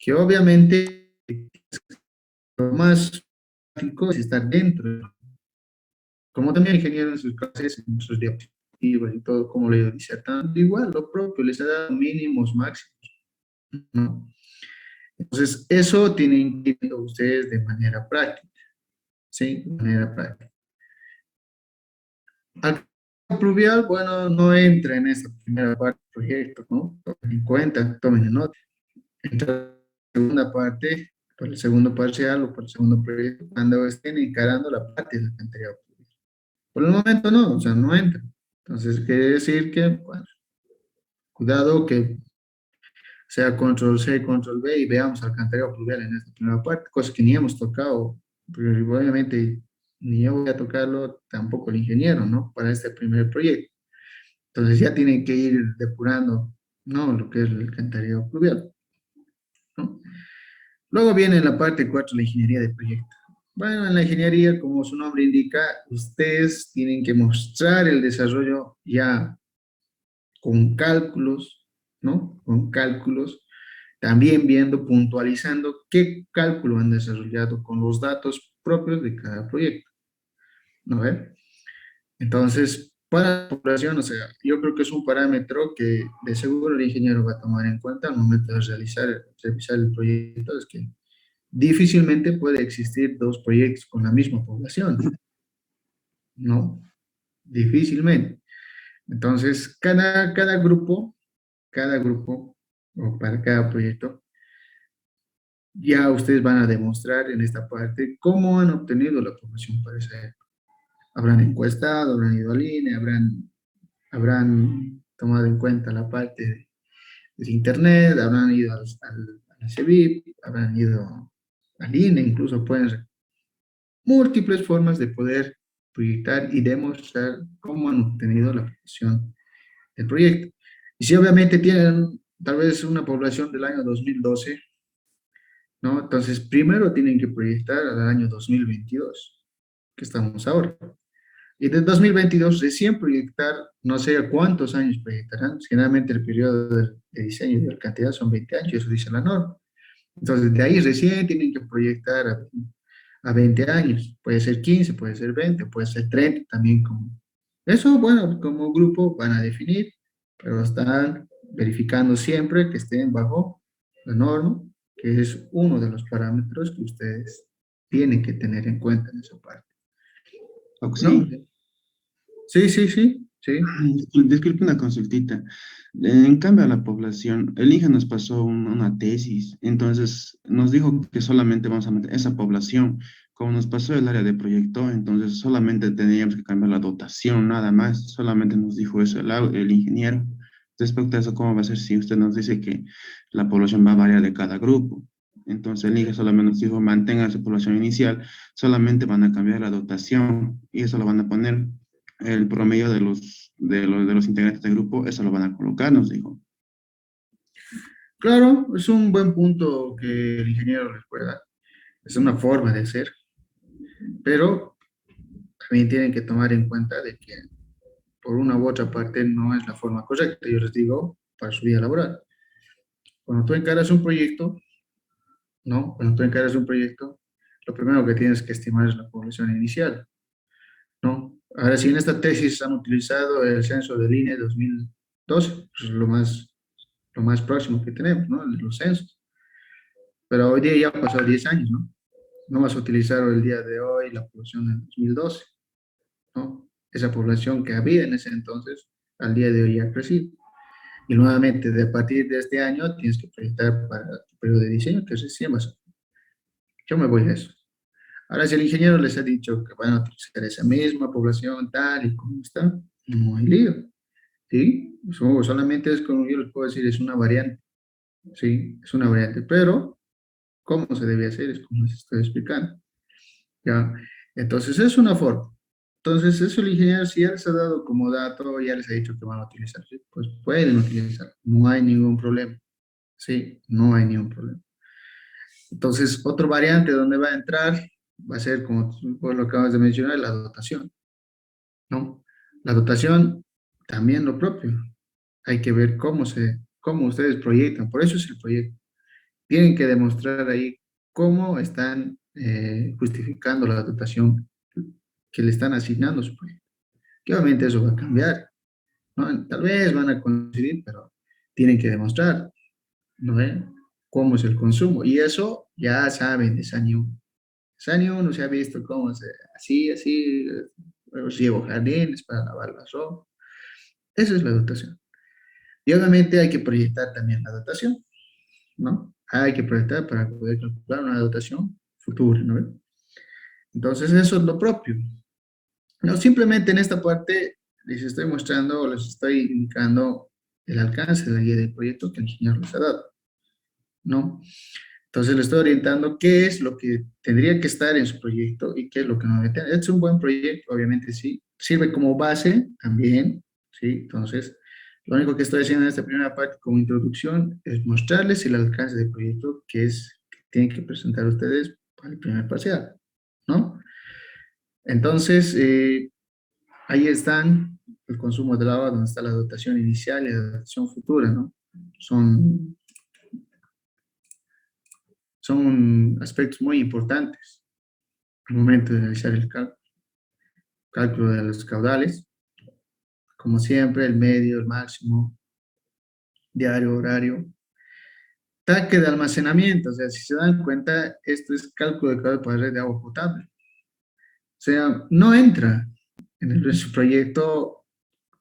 que obviamente lo más práctico es estar dentro, como también el ingeniero en sus clases, en sus diapositivas y todo, como le dice, tanto igual, lo propio, les ha dado mínimos máximos, ¿no? Entonces, eso tienen que ir ustedes de manera práctica, ¿sí? De manera práctica. Al pluvial, bueno, no entra en esa primera parte del proyecto, ¿no? Tomen en cuenta, tomen en nota. Entra en la segunda parte, por el segundo parcial o por el segundo proyecto, cuando estén encarando la parte del alcantarillado pluvial. Por el momento no, o sea, no entra. Entonces, quiere decir que, bueno, cuidado que sea control C, control V y veamos alcantarillado pluvial en esta primera parte, cosa que ni hemos tocado, porque obviamente ni yo voy a tocarlo, tampoco el ingeniero, ¿no? Para este primer proyecto. Entonces ya tienen que ir depurando, ¿no? Lo que es el alcantarillado pluvial, ¿no? Luego viene la parte 4, la ingeniería de proyecto. Bueno, en la ingeniería, como su nombre indica, ustedes tienen que mostrar el desarrollo ya con cálculos, ¿no? Con cálculos, también viendo, puntualizando qué cálculo han desarrollado con los datos propios de cada proyecto, ¿no ve? Entonces, para la población, o sea, yo creo que es un parámetro que de seguro el ingeniero va a tomar en cuenta al momento de revisar el proyecto, es que difícilmente puede existir dos proyectos con la misma población, ¿no? Difícilmente. Entonces, cada grupo, o para cada proyecto, ya ustedes van a demostrar en esta parte cómo han obtenido la población para esa época. Habrán encuestado, habrán ido al INE, habrán tomado en cuenta la parte del Internet, habrán ido a la CEVIP, habrán ido al INE, incluso pueden ser múltiples formas de poder proyectar y demostrar cómo han obtenido la población del proyecto. Y si obviamente tienen tal vez una población del año 2012, ¿no? Entonces primero tienen que proyectar al año 2022, que estamos ahora. Y de 2022 recién proyectar, no sé a cuántos años proyectarán. Generalmente el periodo de diseño y de cantidad son 20 años, eso dice la norma. Entonces de ahí recién tienen que proyectar a 20 años. Puede ser 15, puede ser 20, puede ser 30 también. Eso, bueno, como grupo van a definir, pero están verificando siempre que estén bajo la norma, que es uno de los parámetros que ustedes tienen que tener en cuenta en esa parte. ¿No? Sí, Sí, sí, sí, sí. disculpe una consultita. En cambio, a la población, el INJA nos pasó una tesis, entonces nos dijo que solamente vamos a meter esa población. Como nos pasó el área de proyecto, entonces solamente teníamos que cambiar la dotación, nada más. Solamente nos dijo eso el ingeniero. Respecto a eso, ¿cómo va a ser si usted nos dice que la población va a variar de cada grupo? Entonces el INJA solamente nos dijo, mantenga su población inicial, solamente van a cambiar la dotación y eso lo van a poner el promedio de los integrantes del grupo, eso lo van a colocar, nos dijo. Claro, es un buen punto que el ingeniero les puede dar. Es una forma de hacer, pero también tienen que tomar en cuenta de que por una u otra parte no es la forma correcta. Yo les digo, para su vida laboral. Cuando tú encaras un proyecto, ¿no? Cuando tú encaras un proyecto, lo primero que tienes que estimar es la población inicial, ¿no? Ahora, si en esta tesis han utilizado el censo del INE 2012, pues es lo más próximo que tenemos, ¿no? Los censos. Pero hoy día ya han pasado 10 años, ¿no? No vas a utilizar el día de hoy la población del 2012, ¿no? Esa población que había en ese entonces, al día de hoy ya ha crecido. Y nuevamente, de a partir de este año, tienes que proyectar para tu periodo de diseño, que recién vas a... Yo me voy a eso. Ahora, si el ingeniero les ha dicho que van a utilizar esa misma población tal y como está, no hay lío, ¿sí? Solamente es como yo les puedo decir, es una variante, ¿sí? Es una variante, pero cómo se debe hacer es como les estoy explicando, ¿ya? Entonces, es una forma. Entonces, eso el ingeniero, si ya les ha dado como dato, ya les ha dicho que van a utilizar, ¿sí? Pues pueden utilizar, no hay ningún problema, ¿sí? No hay ningún problema. Entonces, otro variante donde va a entrar va a ser, como tú lo acabas de mencionar, la dotación, ¿no? La dotación también lo propio. Hay que ver cómo ustedes proyectan. Por eso es el proyecto. tienen que demostrar ahí cómo están justificando la dotación que le están asignando a su proyecto. Que obviamente eso va a cambiar, ¿no? Tal vez van a coincidir, pero tienen que demostrar, ¿no ve? Cómo es el consumo. Y eso ya saben de SANIU. SANIU no se ha visto cómo se, así, os llevo jardines para lavar la ropa. Esa es la dotación. Y obviamente hay que proyectar también la dotación, ¿no? Hay que proyectar para poder calcular una dotación futura, ¿no ve? Entonces eso es lo propio. No, simplemente en esta parte les estoy mostrando o les estoy indicando el alcance de la guía del proyecto que el ingeniero les ha dado, ¿no? Entonces le estoy orientando qué es lo que tendría que estar en su proyecto y qué es lo que no debe tener. Es un buen proyecto, obviamente sí. Sirve como base también, ¿sí? Entonces, lo único que estoy haciendo en esta primera parte como introducción es mostrarles el alcance del proyecto que tienen que presentar ustedes para el primer parcial, ¿no? Entonces, ahí están el consumo de agua, donde está la dotación inicial y la dotación futura, ¿no? Son, son aspectos muy importantes al momento de realizar el cálculo de los caudales. Como siempre, el medio, el máximo, diario, horario. Taque de almacenamiento, o sea, si se dan cuenta, esto es cálculo de caudal para red de agua potable. O sea, no entra en su proyecto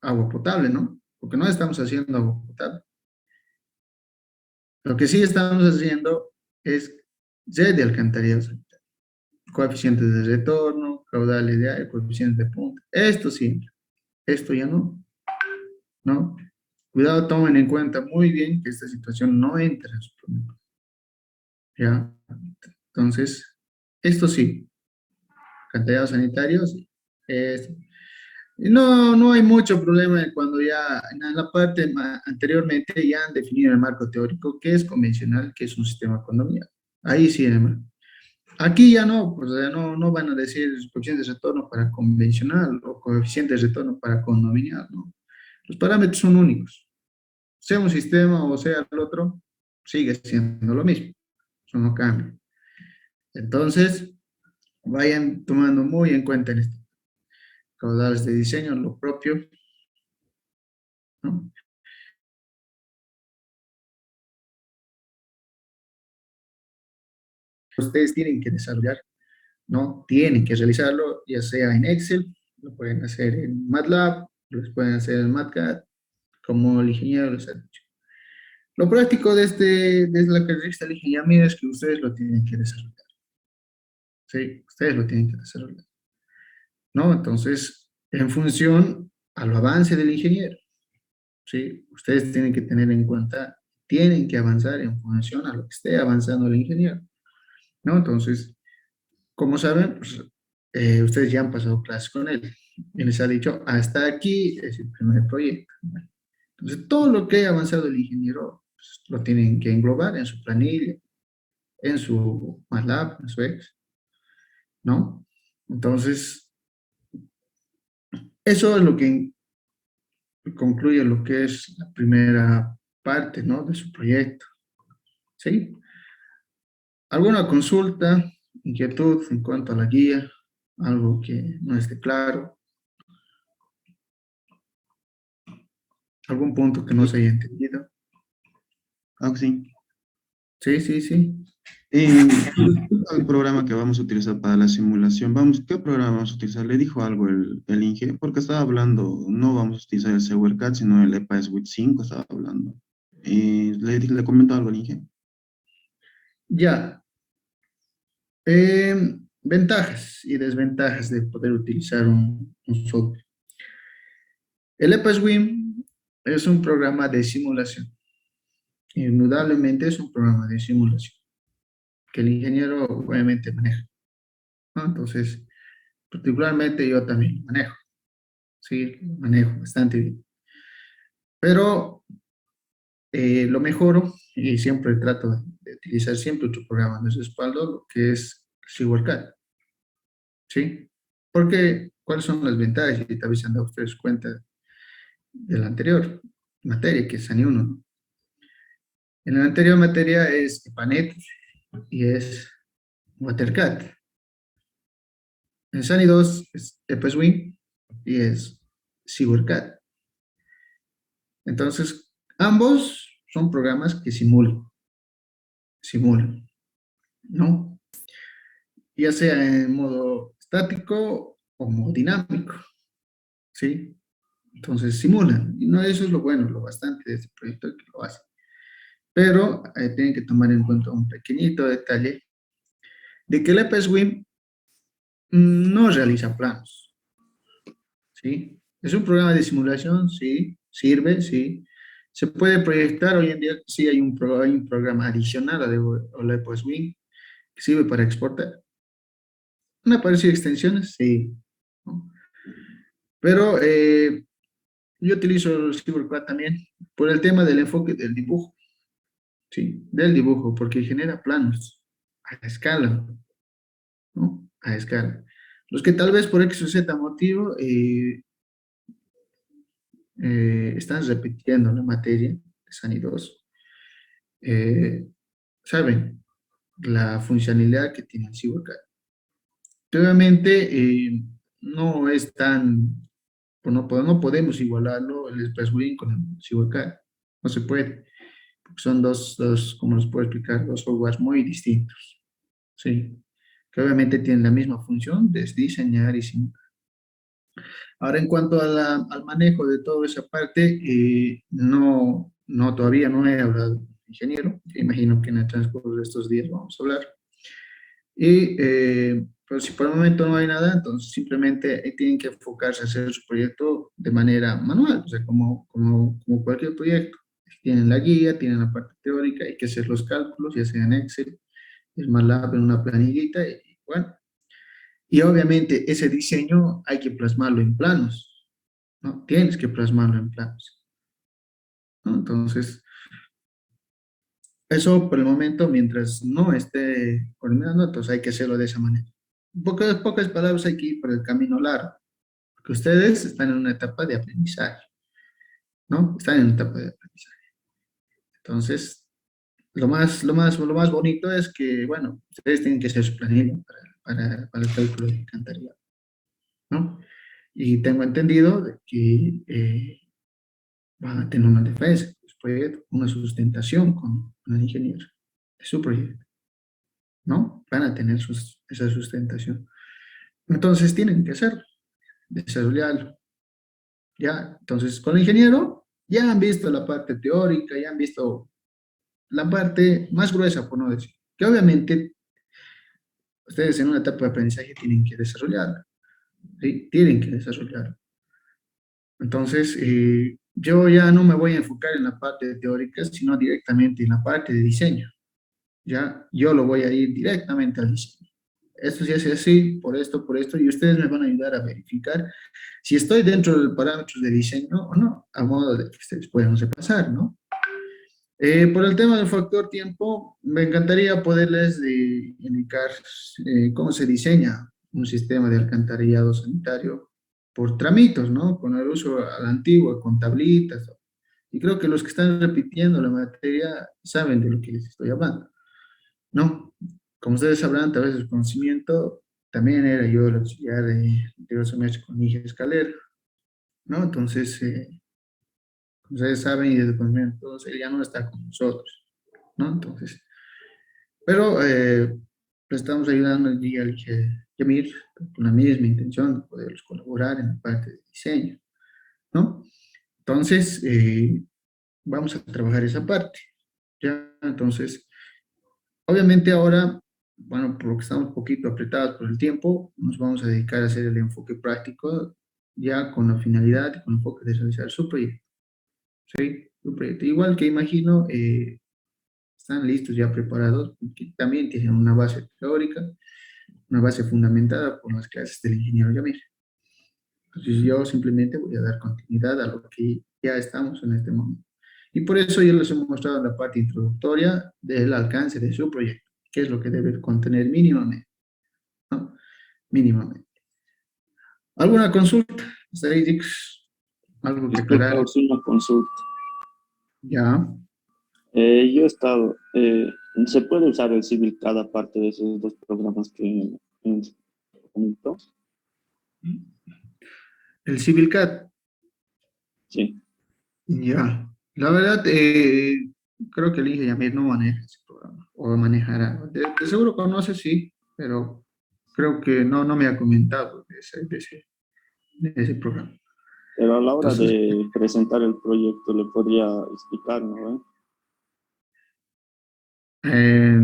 agua potable, ¿no? Porque no estamos haciendo agua potable. Lo que sí estamos haciendo es red de alcantarillado sanitario, coeficientes de retorno, caudales de aire, coeficientes de punta. Esto sí, esto ya no, ¿no? Cuidado, tomen en cuenta muy bien que esta situación no entra en su problema, ¿ya? Entonces, esto sí, alcantarillados sanitarios, esto. Y no, no hay mucho problema cuando ya en la parte anteriormente ya han definido el marco teórico que es convencional, que es un sistema condominial. Ahí sí, hermano. Aquí ya no, pues ya no, no van a decir coeficientes de retorno para convencional o coeficientes de retorno para condominial, ¿no? Los parámetros son únicos. Sea un sistema o sea el otro, sigue siendo lo mismo. Eso no cambia. Entonces, vayan tomando muy en cuenta en esto. Caudales de diseño, lo propio, ¿no? Ustedes tienen que desarrollar, ¿no? Tienen que realizarlo, ya sea en Excel, lo pueden hacer en MATLAB, lo pueden hacer en MATCAD, como el ingeniero les ha dicho. Lo práctico desde la carrera de la ingeniería es que ustedes lo tienen que desarrollar. Sí, ustedes lo tienen que desarrollar, ¿no? Entonces, en función al avance del ingeniero, ¿sí? Ustedes tienen que tener en cuenta, tienen que avanzar en función a lo que esté avanzando el ingeniero, ¿no? Entonces, como saben, pues, ustedes ya han pasado clases con él y les ha dicho, hasta aquí es el primer proyecto. Entonces, todo lo que ha avanzado el ingeniero, pues, lo tienen que englobar en su planilla, en su MATLAB, en su Excel, ¿no? Entonces, eso es lo que concluye lo que es la primera parte, ¿no? De su proyecto, ¿sí? ¿Alguna consulta, inquietud en cuanto a la guía? Algo que no esté claro, algún punto que no se haya entendido. Ah, sí. Sí, sí, sí. Con respecto al programa que vamos a utilizar para la simulación, ¿qué programa vamos a utilizar? Le dijo algo el Inge, porque estaba hablando, no vamos a utilizar el SewerCAD, sino el EPA Suite 5, estaba hablando. Le comentó algo al Inge. Ya. Ventajas y desventajas de poder utilizar un software. El EPASWIM es un programa de simulación. Indudablemente es un programa de simulación que el ingeniero obviamente maneja, ¿no? Entonces, particularmente yo también lo manejo, sí, lo manejo bastante bien. Pero lo mejoro y siempre trato de utilizar siempre otro programa de respaldo, lo que es SewerCAD, ¿sí? Porque, ¿cuáles son las ventajas? Y tal vez se han dado ustedes cuenta de la anterior materia, que es SANI 1, ¿no? En la anterior materia es EPANET y es WaterCat. En SANI 2 es EPSWing y es SewerCAD. Entonces, ambos son programas que simulan, ¿no? Ya sea en modo estático o modo dinámico, ¿sí? Entonces simulan, y no eso es lo bueno, lo bastante de este proyecto que lo hace. Pero tienen que tomar en cuenta un pequeñito detalle de que el EPSWim no realiza planos, ¿sí? Es un programa de simulación, sí, sirve, sí. Se puede proyectar, hoy en día sí hay un programa adicional a la EPSWim que sirve para exportar. Una parecida de extensiones, sí, ¿no? Pero yo utilizo el CyberCAD también por el tema del enfoque del dibujo, ¿sí? Del dibujo, porque genera planos a escala, ¿no? A escala. Los que tal vez por X o Z motivo están repitiendo la materia de SANI 2, eh, saben la funcionalidad que tiene el CyberCAD. Obviamente no es tan, no podemos igualarlo el ExpressWin con el CyberCAD, no se puede. Son como los puedo explicar, dos softwares muy distintos, ¿sí? Que obviamente tienen la misma función de diseñar y simular. Ahora, en cuanto a al manejo de toda esa parte, todavía no he hablado con el ingeniero, imagino que en el transcurso de estos días vamos a hablar. Pero si por el momento no hay nada, entonces simplemente tienen que enfocarse a hacer su proyecto de manera manual, o sea, como cualquier proyecto. Tienen la guía, tienen la parte teórica, hay que hacer los cálculos, ya sea en Excel, es MATLAB, en una planillita, y bueno. Y obviamente ese diseño hay que plasmarlo en planos, ¿no? Tienes que plasmarlo en planos, ¿no? Entonces, eso por el momento, mientras no esté coordinando, entonces hay que hacerlo de esa manera. Pocas palabras, hay que ir por el camino largo, porque ustedes están en una etapa de aprendizaje, ¿no? Están en una etapa de aprendizaje. Entonces, lo más bonito es que, bueno, ustedes tienen que hacer su planilla para el cálculo de alcantarillado, ¿no? Y tengo entendido de que van a tener una defensa, después una sustentación con el ingeniero de su proyecto, ¿no? Van a tener esa sustentación. Entonces tienen que hacerlo, desarrollarlo, ¿ya? Entonces, con el ingeniero ya han visto la parte teórica, ya han visto la parte más gruesa, por no decir, que obviamente ustedes en una etapa de aprendizaje tienen que desarrollarla, ¿sí? Tienen que desarrollarla. Entonces, yo ya no me voy a enfocar en la parte teórica, sino directamente en la parte de diseño, ¿ya? Yo lo voy a ir directamente al diseño. Esto se hace así, por esto, y ustedes me van a ayudar a verificar si estoy dentro de los parámetros de diseño o no, a modo de que ustedes puedan pasar, ¿no? Por el tema del factor tiempo, me encantaría poderles indicar cómo se diseña un sistema de alcantarillado sanitario por tramitos, ¿no? Con el uso a la antigua, con tablitas. Y creo que los que están repitiendo la materia saben de lo que les estoy hablando, ¿no? Como ustedes sabrán, tal vez el conocimiento, también era yo el auxiliar de los semestres con Miguel Escalera, ¿no? Entonces, como ustedes saben, y desde el conocimiento, entonces él ya no está con nosotros, ¿no? Entonces, pero le estamos ayudando el día al Yamir con la misma intención de poderlos colaborar en la parte de diseño, ¿no? Entonces, vamos a trabajar esa parte, ¿ya? Entonces, obviamente ahora, bueno, por lo que estamos un poquito apretados por el tiempo, nos vamos a dedicar a hacer el enfoque práctico ya con la finalidad y con el enfoque de realizar su proyecto, ¿sí? Su proyecto. Igual que imagino, están listos ya preparados, porque también tienen una base teórica, una base fundamentada por las clases del ingeniero Yamir. Entonces yo simplemente voy a dar continuidad a lo que ya estamos en este momento. Y por eso yo les he mostrado la parte introductoria del alcance de su proyecto, qué es lo que debe contener mínimamente, ¿no? Mínimamente. ¿Alguna consulta, estadísticos? ¿Algo que Disculpa, aclarar? es una consulta. Ya. Yo he estado, ¿se puede usar el Civil cada parte de esos dos programas que comentó? El Civil Cat, Sí. ya. La verdad, creo que el Inge Yamir no maneja ese programa, o manejará. De seguro conoce, sí, pero creo que no me ha comentado de ese programa. Pero a la hora Entonces, de presentar el proyecto le podría explicar, ¿no? eh,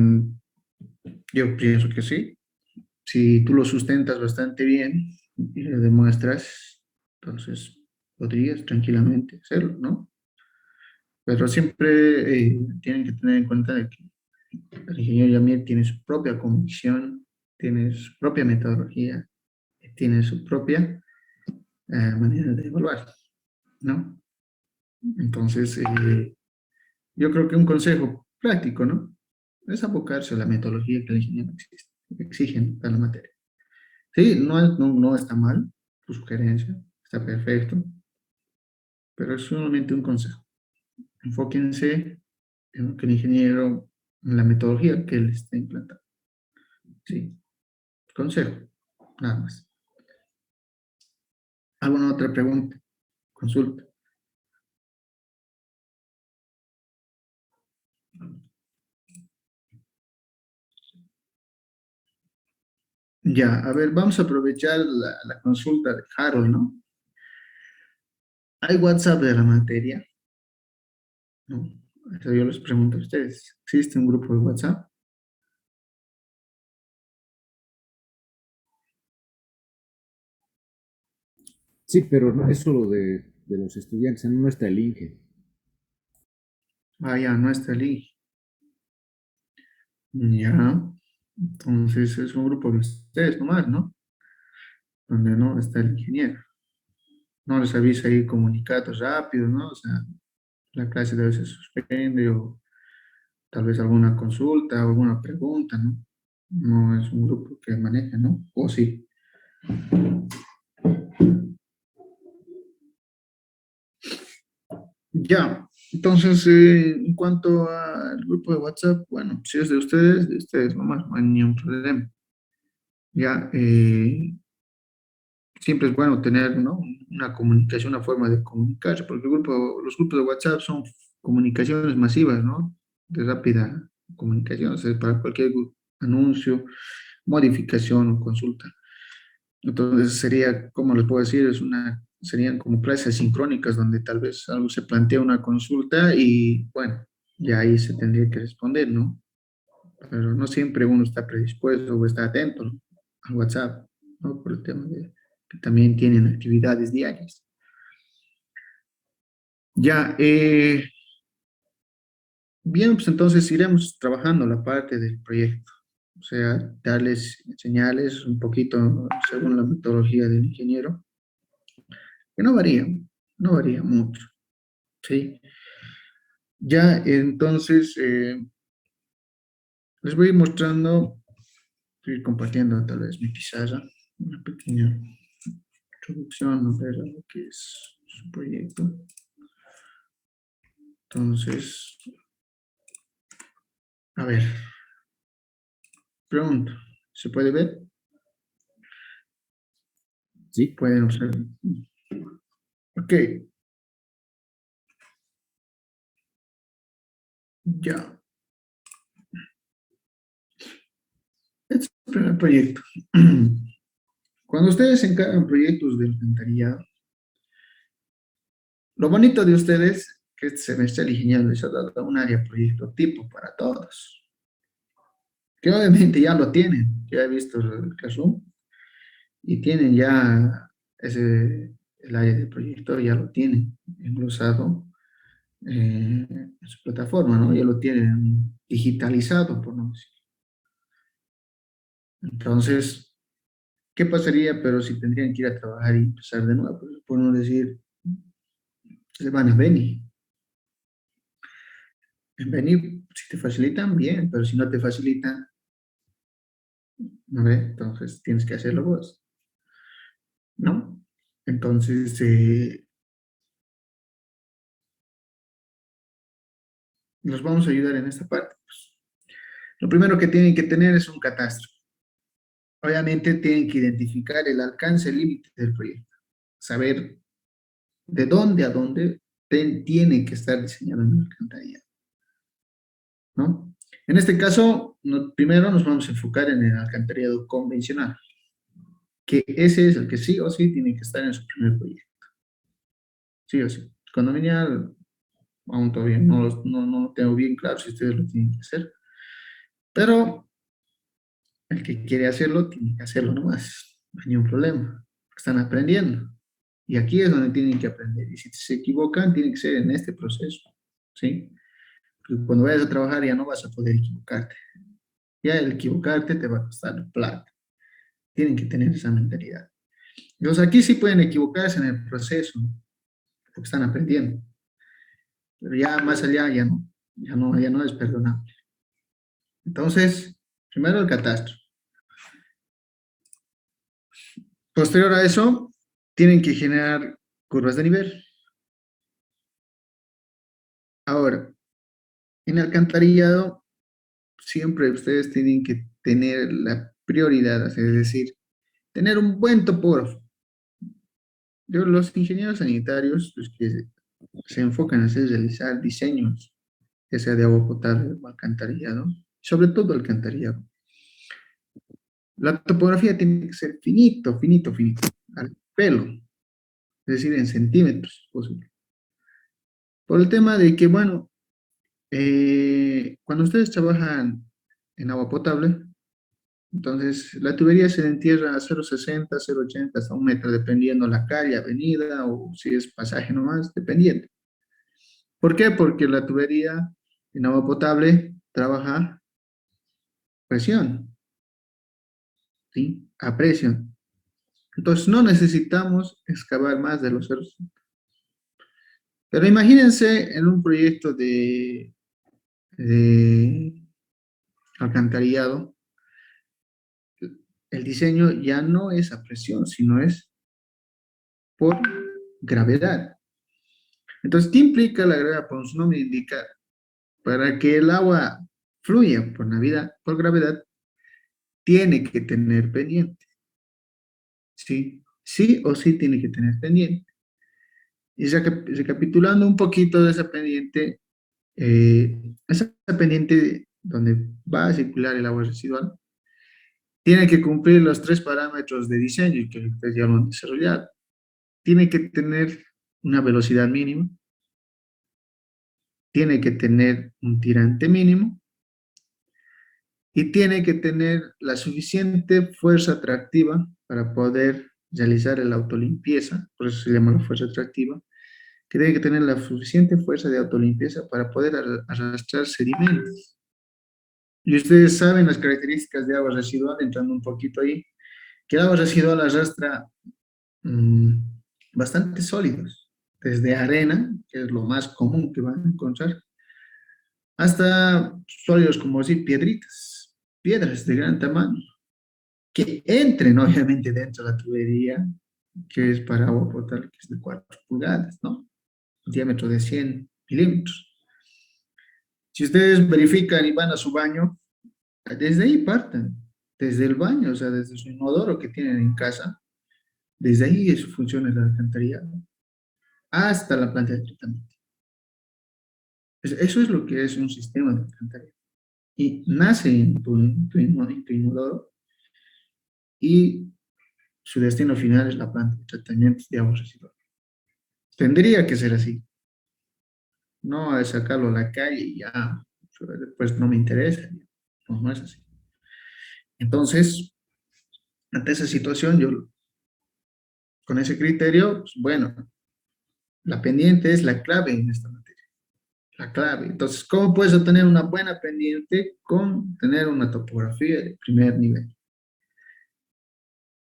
yo pienso que sí. Si tú lo sustentas bastante bien y lo demuestras, entonces podrías tranquilamente hacerlo, ¿no? Pero siempre tienen que tener en cuenta de que el ingeniero Yamil tiene su propia convicción, tiene su propia metodología, tiene su propia manera de evaluar, ¿no? Entonces, yo creo que un consejo práctico, ¿no? Es abocarse a la metodología que el ingeniero exige en la materia. Sí, no está mal tu sugerencia, está perfecto, pero es solamente un consejo. Enfóquense en lo que el ingeniero, en la metodología que él está implantando. Sí, consejo, nada más. ¿Alguna otra pregunta? Consulta. Ya, a ver, vamos a aprovechar la consulta de Harold, ¿no? ¿Hay WhatsApp de la materia? ¿No? Eso yo les pregunto a ustedes. ¿Existe un grupo de WhatsApp? Sí, pero no es solo de los estudiantes, no está el INGE. Ah, ya, no está ahí. Ya, entonces es un grupo de ustedes nomás, ¿no? Donde no está el ingeniero. No les avisa ahí comunicados rápidos, ¿no? O sea, la clase debe se suspende o tal vez alguna consulta o alguna pregunta, ¿no? No es un grupo que maneja, ¿no? O sí. Ya, entonces, en cuanto al grupo de WhatsApp, bueno, si es de ustedes nomás, no hay ningún problema. Ya, siempre es bueno tener, ¿no? Una comunicación, una forma de comunicarse, porque los grupos de WhatsApp son comunicaciones masivas, ¿no? De rápida comunicación, o sea, para cualquier anuncio, modificación o consulta. Entonces sería, ¿cómo les puedo decir? Serían como clases sincrónicas donde tal vez algo se plantea una consulta y bueno, ya ahí se tendría que responder, ¿no? Pero no siempre uno está predispuesto o está atento, ¿no? Al WhatsApp, ¿no? Por el tema de que también tienen actividades diarias. Ya, bien, pues entonces iremos trabajando la parte del proyecto, o sea, darles señales un poquito según la metodología del ingeniero, que no varía mucho, ¿sí? Ya, entonces, les voy a ir mostrando, voy a ir compartiendo tal vez mi pizarra, una pequeña introducción, a ver a lo que es su proyecto. Entonces, a ver, pregunto, ¿se puede ver? Sí, Pueden observar. Ok, ya. Este es el primer proyecto. Cuando ustedes encargan proyectos de alcantarillado, lo bonito de ustedes es que este semestre el ingeniero les ha dado un área proyecto tipo para todos, que obviamente ya lo tienen, ya he visto el Classroom, y tienen ya el área de proyecto, ya lo tienen englosado en su plataforma, ¿no? Ya lo tienen digitalizado, por no decir. Entonces, ¿qué pasaría, pero si tendrían que ir a trabajar y empezar de nuevo? Pues, por no decir, se van a Beni. En Beni, si te facilitan, bien, pero si no te facilitan, ¿no ve? Entonces tienes que hacerlo vos, ¿no? Entonces, los vamos a ayudar en esta parte. Pues, lo primero que tienen que tener es un catastro. Obviamente tienen que identificar el alcance, el límite del proyecto, saber de dónde a dónde tiene que estar diseñado el alcantarillado, ¿no? En este caso, primero nos vamos a enfocar en el alcantarillado convencional, que ese es el que sí o sí tiene que estar en su primer proyecto, sí o sí. Condominial, aún todavía no lo tengo bien claro si ustedes lo tienen que hacer, pero el que quiere hacerlo, tiene que hacerlo nomás, no hay ningún problema, están aprendiendo. Y aquí es donde tienen que aprender. Y si se equivocan, tiene que ser en este proceso, ¿sí? Porque cuando vayas a trabajar ya no vas a poder equivocarte. Ya el equivocarte te va a costar plata. Tienen que tener esa mentalidad. Los aquí sí pueden equivocarse en el proceso, porque están aprendiendo. Pero ya más allá ya no es perdonable. Entonces, primero el catastro. Posterior a eso, tienen que generar curvas de nivel. Ahora, en alcantarillado, siempre ustedes tienen que tener la prioridad, es decir, tener un buen topógrafo. Los ingenieros sanitarios, los que se enfocan a hacer, realizar diseños, ya sea de agua potable o alcantarillado, sobre todo alcantarillado. La topografía tiene que ser finito, finito, finito, al pelo, es decir, en centímetros, posible. Por el tema de que, bueno, cuando ustedes trabajan en agua potable, entonces la tubería se entierra a 0,60, 0,80 hasta 1 metro, dependiendo la calle, avenida o si es pasaje nomás, dependiendo. ¿Por qué? Porque la tubería en agua potable trabaja presión, ¿sí? A presión. Entonces no necesitamos excavar más de los 0,60. Pero imagínense en un proyecto de alcantarillado, el diseño ya no es a presión, sino es por gravedad. Entonces, ¿qué implica la gravedad? Pues su nombre indica, para que el agua fluya por gravedad, tiene que tener pendiente. ¿Sí? Sí o sí tiene que tener pendiente. Y recapitulando un poquito de esa pendiente donde va a circular el agua residual, tiene que cumplir los 3 parámetros de diseño que ustedes ya lo han desarrollado. Tiene que tener una velocidad mínima, tiene que tener un tirante mínimo y tiene que tener la suficiente fuerza atractiva para poder realizar la autolimpieza, por eso se llama la fuerza atractiva, que tiene que tener la suficiente fuerza de autolimpieza para poder arrastrar sedimentos. Y ustedes saben las características de agua residual, entrando un poquito ahí, que el agua residual arrastra mm, bastante sólidos, desde arena, que es lo más común que van a encontrar, hasta sólidos como así, piedras de gran tamaño, que entren obviamente dentro de la tubería, que es para agua potable, que es de 4 pulgadas, ¿no? Un diámetro de 100 milímetros. Si ustedes verifican y van a su baño, desde ahí parten, desde el baño, o sea, desde su inodoro que tienen en casa, desde ahí es su función el alcantarillado, hasta la planta de tratamiento. Eso es lo que es un sistema de alcantarillado. Y nace en tu inodoro y su destino final es la planta de tratamiento de aguas residuales. Tendría que ser así. No es sacarlo a la calle y ya, después no me interesa. No, no es así. Entonces, ante esa situación, yo con ese criterio, pues, bueno, la pendiente es la clave en esta materia. La clave. Entonces, ¿cómo puedes obtener una buena pendiente con tener una topografía de primer nivel?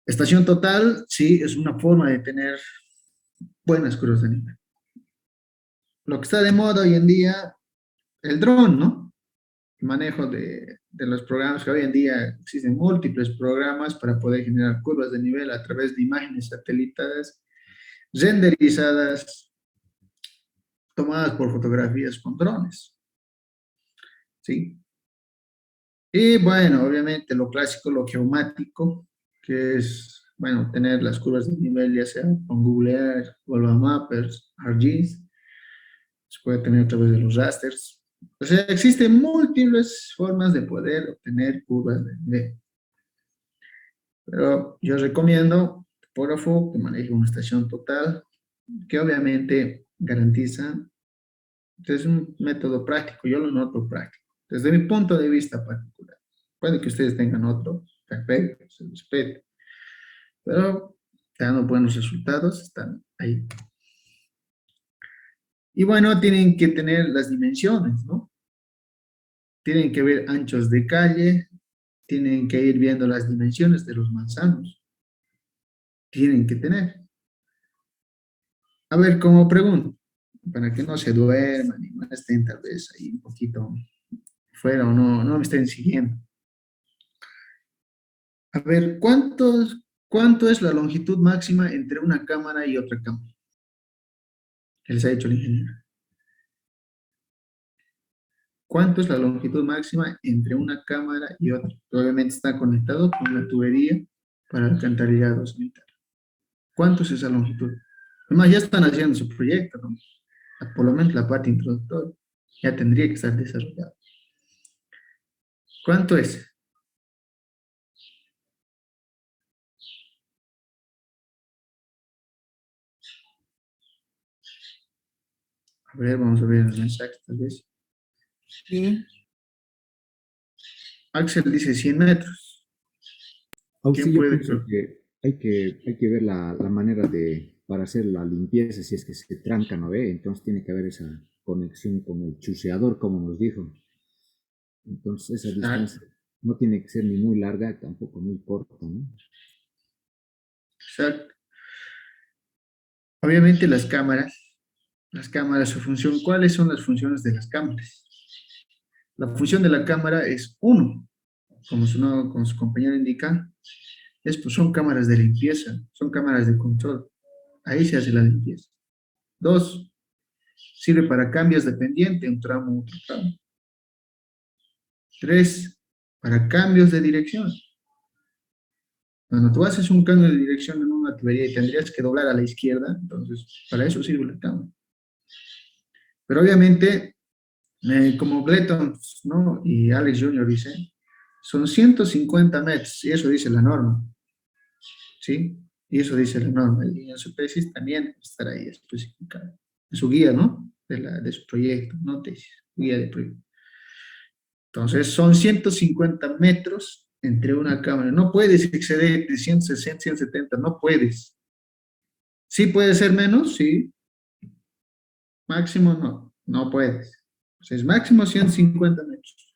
Estación total, sí, es una forma de tener buenas curvas de nivel. Lo que está de moda hoy en día, el dron, ¿no? El manejo de los programas, que hoy en día existen múltiples programas para poder generar curvas de nivel a través de imágenes satelitales renderizadas, tomadas por fotografías con drones. ¿sí? Y bueno, obviamente lo clásico, lo geomático, que es, bueno, tener las curvas de nivel, ya sea con Google Earth, Google Mappers, ArcGIS, se puede tener a través de los rasters. O sea, existen múltiples formas de poder obtener curvas de nivel. Pero yo recomiendo topógrafo que maneje una estación total, que obviamente garantiza, es un método práctico, yo lo noto práctico, desde mi punto de vista particular. Puede que ustedes tengan otro, perfecto, se respete, pero dando buenos resultados, están ahí. Y bueno, tienen que tener las dimensiones, ¿no? Tienen que ver anchos de calle, tienen que ir viendo las dimensiones de los manzanos, tienen que tener. A ver, como pregunto, para que no se duerman y no estén tal vez ahí un poquito fuera o no me estén siguiendo. A ver, ¿cuánto es la longitud máxima entre una cámara y otra cámara? ¿Qué les ha dicho el ingeniero? ¿Cuánto es la longitud máxima entre una cámara y otra? Obviamente está conectado con una tubería para alcantarillado sanitario. ¿Cuánto es esa longitud? Además, ya están haciendo su proyecto, ¿no? Por lo menos la parte introductoria. Ya tendría que estar desarrollado. ¿Cuánto es? A ver, vamos a ver los mensajes tal vez. Sí. Axel dice 100 metros. Auxi, ¿Quién yo puede? pienso que hay que ver la manera para hacer la limpieza si es que se tranca, ¿no ve? Entonces tiene que haber esa conexión con el chuceador, como nos dijo. Entonces esa Exacto, distancia no tiene que ser ni muy larga, tampoco muy corta, ¿no? exacto. Obviamente las cámaras, su función, ¿cuáles son las funciones de las cámaras? La función de la cámara es uno, como su compañero indica, pues, son cámaras de limpieza, son cámaras de control. Ahí se hace la limpieza. Dos, sirve para cambios de pendiente, un tramo, otro tramo. Tres, para cambios de dirección. Cuando tú haces un cambio de dirección en una tubería y tendrías que doblar a la izquierda, entonces para eso sirve la cámara. Pero obviamente, como Gletton, ¿no? Y Alex Jr. dicen, son 150 metros, y eso dice la norma, ¿sí? Y eso dice la norma, y en su tesis también estará ahí especificado. En su guía, ¿no? De su proyecto, no tesis, guía de proyecto. Entonces, son 150 metros entre una cámara. No puedes exceder de 160, 170, no puedes. Sí puede ser menos, sí. Máximo no puedes. Entonces, máximo 150 metros.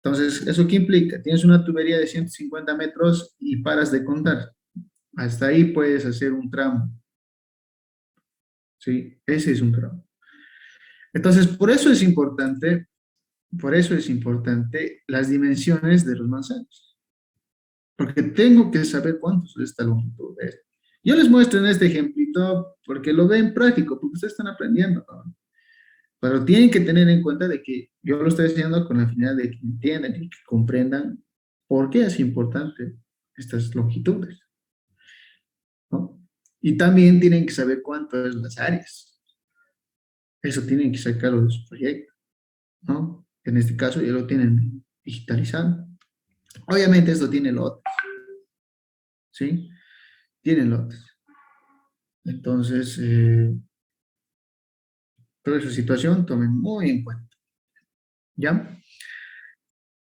Entonces, ¿eso qué implica? Tienes una tubería de 150 metros y paras de contar. Hasta ahí puedes hacer un tramo. ¿Sí? Ese es un tramo. Entonces, por eso es importante las dimensiones de los manzanos. Porque tengo que saber cuánto es esta longitud. Yo les muestro en este ejemplito porque lo ven práctico, porque ustedes están aprendiendo, ¿no? Pero tienen que tener en cuenta de que yo lo estoy haciendo con la finalidad de que entiendan y que comprendan por qué es importante estas longitudes, ¿no? Y también tienen que saber cuánto es las áreas. Eso tienen que sacarlo de su proyecto, ¿no? En este caso ya lo tienen digitalizado. Obviamente esto tiene lotes, ¿sí? Tiene lotes. Entonces, toda esa situación tomen muy en cuenta. ¿Ya?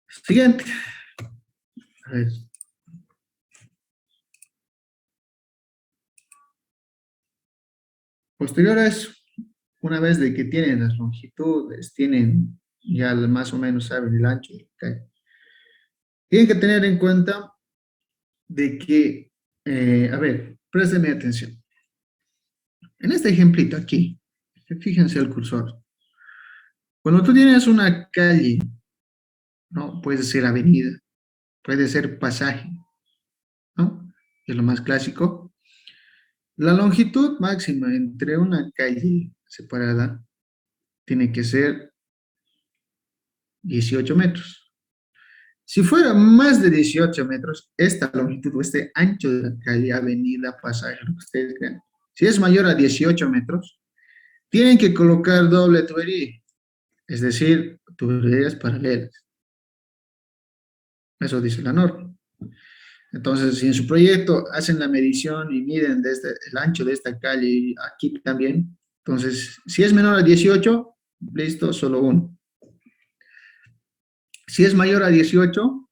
Siguiente. A ver. Posterior a eso, una vez de que tienen las longitudes, tienen ya más o menos saben el ancho, tienen que tener en cuenta de que, a ver, préstenme atención. En este ejemplito aquí, fíjense el cursor. Cuando tú tienes una calle, ¿no? Puede ser avenida, puede ser pasaje, ¿no? Es lo más clásico. La longitud máxima entre una calle separada tiene que ser 18 metros. Si fuera más de 18 metros, esta longitud o este ancho de la calle, avenida, pasaje, lo que ustedes crean, si es mayor a 18 metros, tienen que colocar doble tubería, es decir, tuberías paralelas. Eso dice la norma. Entonces, si en su proyecto hacen la medición y miden desde el ancho de esta calle y aquí también, entonces, si es menor a 18, listo, solo uno. Si es mayor a 18,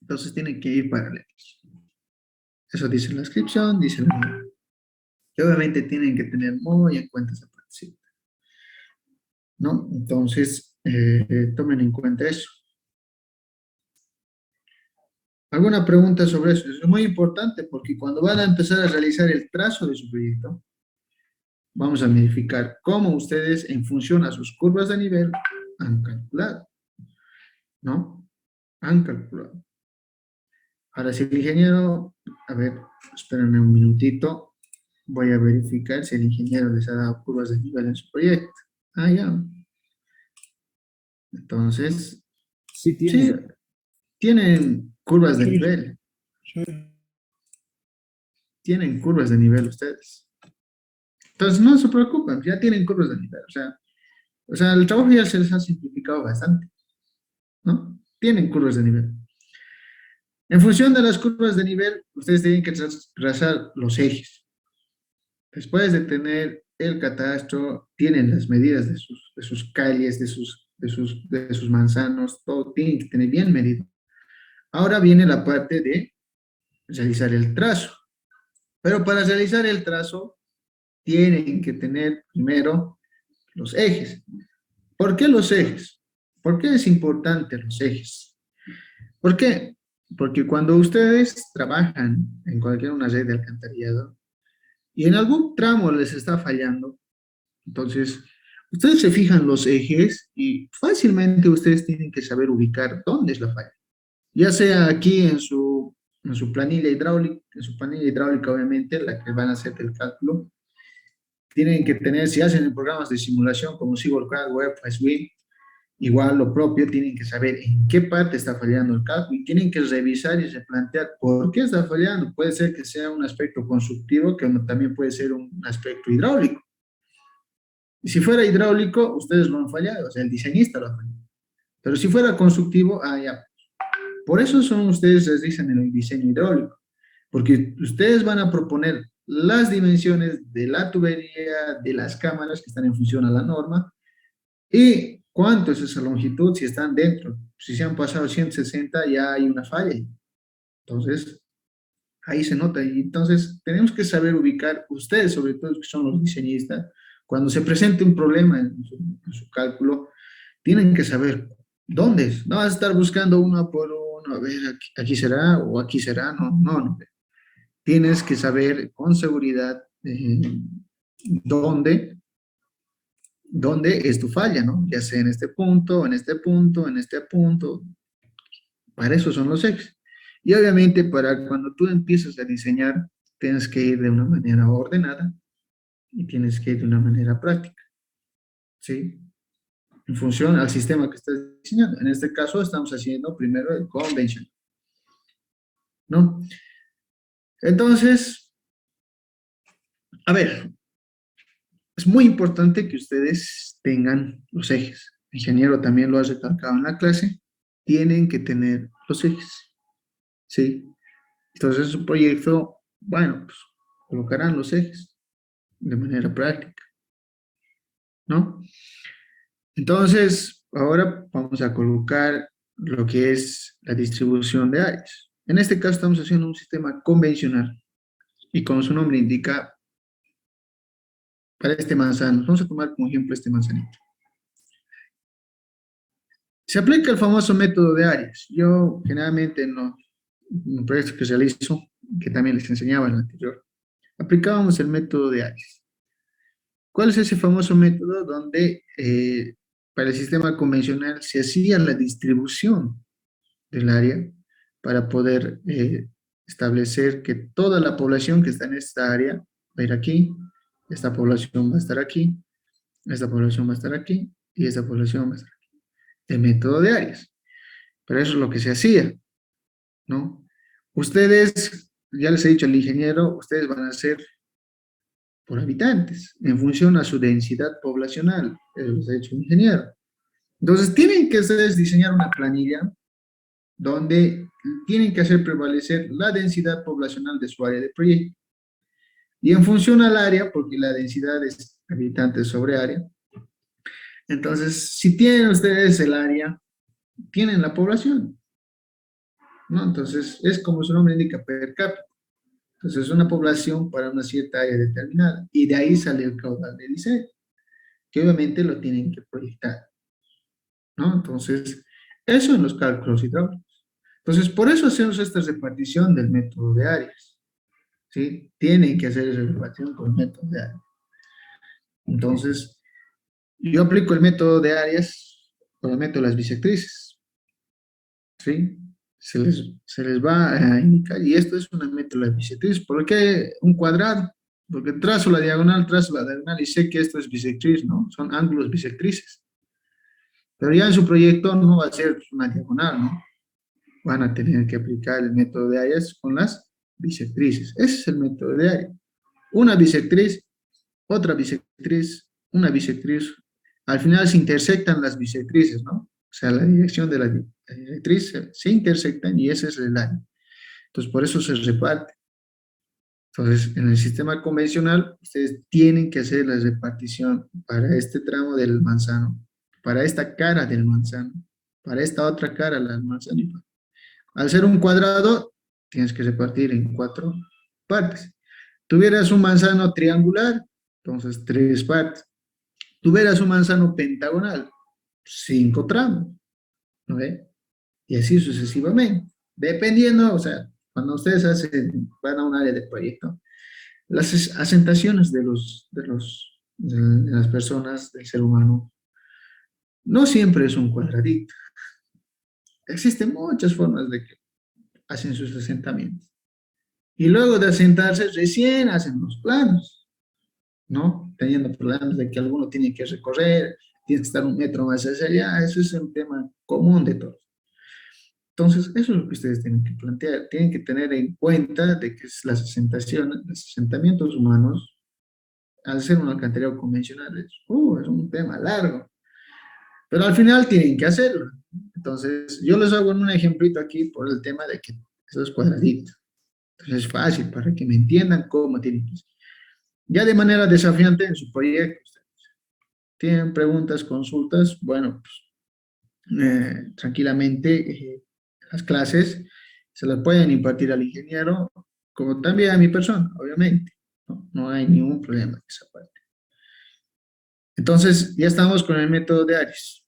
entonces tienen que ir paralelos. Eso dice la inscripción, dice la norma. Y obviamente tienen que tener muy en cuenta esa parte, ¿no? Entonces, tomen en cuenta eso. ¿Alguna pregunta sobre eso? Eso es muy importante porque cuando van a empezar a realizar el trazo de su proyecto, vamos a verificar cómo ustedes, en función a sus curvas de nivel, han calculado, ¿no? Han calculado. Ahora, si el ingeniero, a ver, espérenme un minutito, voy a verificar si el ingeniero les ha dado curvas de nivel en su proyecto. Ah, ya. Entonces, Sí sí, tiene. tienen curvas de nivel. Tienen curvas de nivel ustedes. Entonces, no se preocupen, ya tienen curvas de nivel. O sea, el trabajo ya se les ha simplificado bastante, ¿no? Tienen curvas de nivel. En función de las curvas de nivel, ustedes tienen que trazar los ejes. Después de tener el catastro, tienen las medidas de sus calles, de sus manzanos, todo tienen que tener bien medido. Ahora viene la parte de realizar el trazo. Pero para realizar el trazo, tienen que tener primero los ejes. ¿Por qué los ejes? ¿Por qué es importante los ejes? ¿Por qué? Porque cuando ustedes trabajan en cualquier una red de alcantarillado y en algún tramo les está fallando, entonces ustedes se fijan los ejes y fácilmente ustedes tienen que saber ubicar dónde es la falla. Ya sea aquí en su planilla hidráulica obviamente, la que van a hacer el cálculo, tienen que tener, si hacen en programas de simulación como SeaWorld, Web, SWIM, igual lo propio, tienen que saber en qué parte está fallando el cálculo y tienen que revisar y replantear por qué está fallando. Puede ser que sea un aspecto constructivo, que también puede ser un aspecto hidráulico. Y si fuera hidráulico, ustedes lo han fallado, o sea, el diseñista lo ha fallado. Pero si fuera constructivo, ah, ya. Por eso son ustedes, les dicen en el diseño hidráulico, porque ustedes van a proponer las dimensiones de la tubería, de las cámaras que están en función a la norma, y cuánto es esa longitud si están dentro. Si se han pasado 160 ya hay una falla. Entonces, ahí se nota. Y entonces, tenemos que saber ubicar, ustedes sobre todo que son los diseñistas, cuando se presente un problema en su cálculo, tienen que saber dónde es. No vas a estar buscando uno por uno, a ver, aquí será o aquí será. No, no, no. Tienes que saber con seguridad dónde es tu falla, ¿no? Ya sea en este punto, en este punto, en este punto. Para eso son los ejes. Y obviamente para cuando tú empiezas a diseñar, tienes que ir de una manera ordenada y tienes que ir de una manera práctica, ¿sí? En función al sistema que estás diseñando. En este caso estamos haciendo primero el conventional, ¿no? Entonces, a ver, es muy importante que ustedes tengan los ejes. El ingeniero también lo ha recalcado en la clase. Tienen que tener los ejes, ¿sí? Entonces, su proyecto, bueno, pues colocarán los ejes de manera práctica, ¿no? Entonces, ahora vamos a colocar lo que es la distribución de áreas. En este caso estamos haciendo un sistema convencional y como su nombre indica, para este manzano, vamos a tomar como ejemplo este manzanito. Se aplica el famoso método de áreas. Yo generalmente en los proyectos que realizo, que también les enseñaba en el anterior, aplicábamos el método de áreas. ¿Cuál es ese famoso método donde para el sistema convencional se hacía la distribución del área para poder establecer que toda la población que está en esta área va a ir aquí, esta población va a estar aquí, esta población va a estar aquí y esta población va a estar aquí? el método de áreas. Pero eso es lo que se hacía, ¿no? Ustedes, ya les he dicho al ingeniero, ustedes van a hacer por habitantes, en función a su densidad poblacional, eso les ha dicho el ingeniero. Entonces, tienen que ustedes diseñar una planilla donde tienen que hacer prevalecer la densidad poblacional de su área de proyecto. Y en función al área, porque la densidad es habitantes sobre área, entonces, si tienen ustedes el área, tienen la población, ¿no? Entonces, es como su nombre indica, per cápita. Entonces, es una población para una cierta área determinada. Y de ahí sale el caudal de diseño, que obviamente lo tienen que proyectar, ¿no? Entonces, eso en los cálculos hidráulicos. Entonces, por eso hacemos esta repartición del método de áreas, ¿sí? Tienen que hacer esa repartición con el método de áreas. Entonces, yo aplico el método de áreas con el método de las bisectrices, ¿sí? Se les va a indicar, y esto es una método de las bisectrices. ¿Por qué un cuadrado? Porque trazo la diagonal y sé que esto es bisectriz, ¿no? Son ángulos bisectrices. Pero ya en su proyecto no va a ser una diagonal, ¿no? Van a tener que aplicar el método de áreas con las bisectrices. Ese es el método de área. Una bisectriz, otra bisectriz, una bisectriz. Al final se intersectan las bisectrices, ¿no? O sea, la dirección de la directriz se intersectan y ese es el área. Entonces, por eso se reparte. Entonces, en el sistema convencional, ustedes tienen que hacer la repartición para este tramo del manzano, para esta cara del manzano, para esta otra cara del manzano. Al ser un cuadrado, tienes que repartir en 4 partes. Tuvieras un manzano triangular, entonces 3 partes. Tuvieras un manzano pentagonal, 5 tramos, ¿no ve? Y así sucesivamente. Dependiendo, o sea, cuando ustedes van a un área de proyecto, las asentaciones de las personas, del ser humano, no siempre es un cuadradito. Existen muchas formas de que hacen sus asentamientos. Y luego de asentarse, recién hacen los planos, ¿no? Teniendo problemas de que alguno tiene que recorrer, tiene que estar 1 metro más hacia allá, eso es un tema común de todos. Entonces, eso es lo que ustedes tienen que plantear, tienen que tener en cuenta de que las asentaciones, los asentamientos humanos, al ser un alcantarillado convencional, es un tema largo, pero al final tienen que hacerlo. Entonces, yo les hago un ejemplito aquí por el tema de que esos cuadraditos. Entonces, es fácil para que me entiendan cómo tienen que ser. Ya de manera desafiante en su proyecto, tienen preguntas, consultas, bueno, pues, tranquilamente las clases se las pueden impartir al ingeniero, como también a mi persona, obviamente. No, no hay ningún problema en esa parte. Entonces, ya estamos con el método de Aries.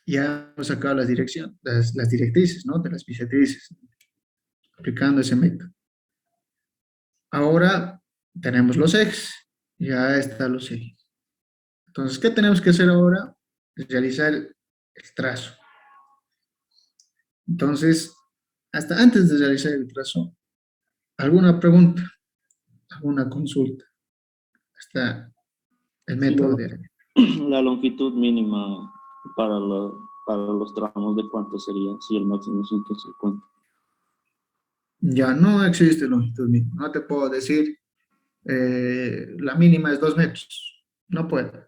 Ya hemos sacado las directrices, ¿no? De las bisectrices, aplicando ese método. Ahora tenemos los ejes. Ya están los ejes. Entonces, ¿qué tenemos que hacer ahora? Realizar el trazo. Entonces, hasta antes de realizar el trazo, ¿alguna pregunta? ¿Alguna consulta? Hasta el Sí, método de área. la longitud mínima para, para los tramos, ¿de cuánto sería? Si el máximo es 150. Ya no existe longitud mínima. No te puedo decir, la mínima es 2 metros. No puedo.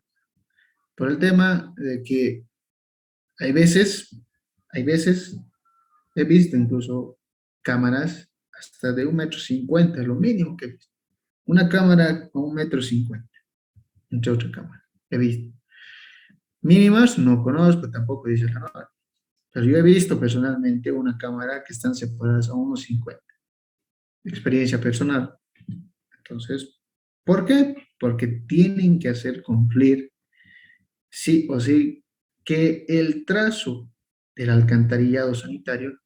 Por el tema de que hay veces, hay veces, he visto incluso cámaras hasta de 1,50 m, lo mínimo que he visto. Una cámara con 1,50 m, entre otra cámara, he visto. Mínimas no conozco, tampoco dice la norma. Pero yo he visto personalmente una cámara que están separadas a 1,50 m. Experiencia personal. Entonces, ¿por qué? Porque tienen que hacer cumplir, sí o sí, que el trazo del alcantarillado sanitario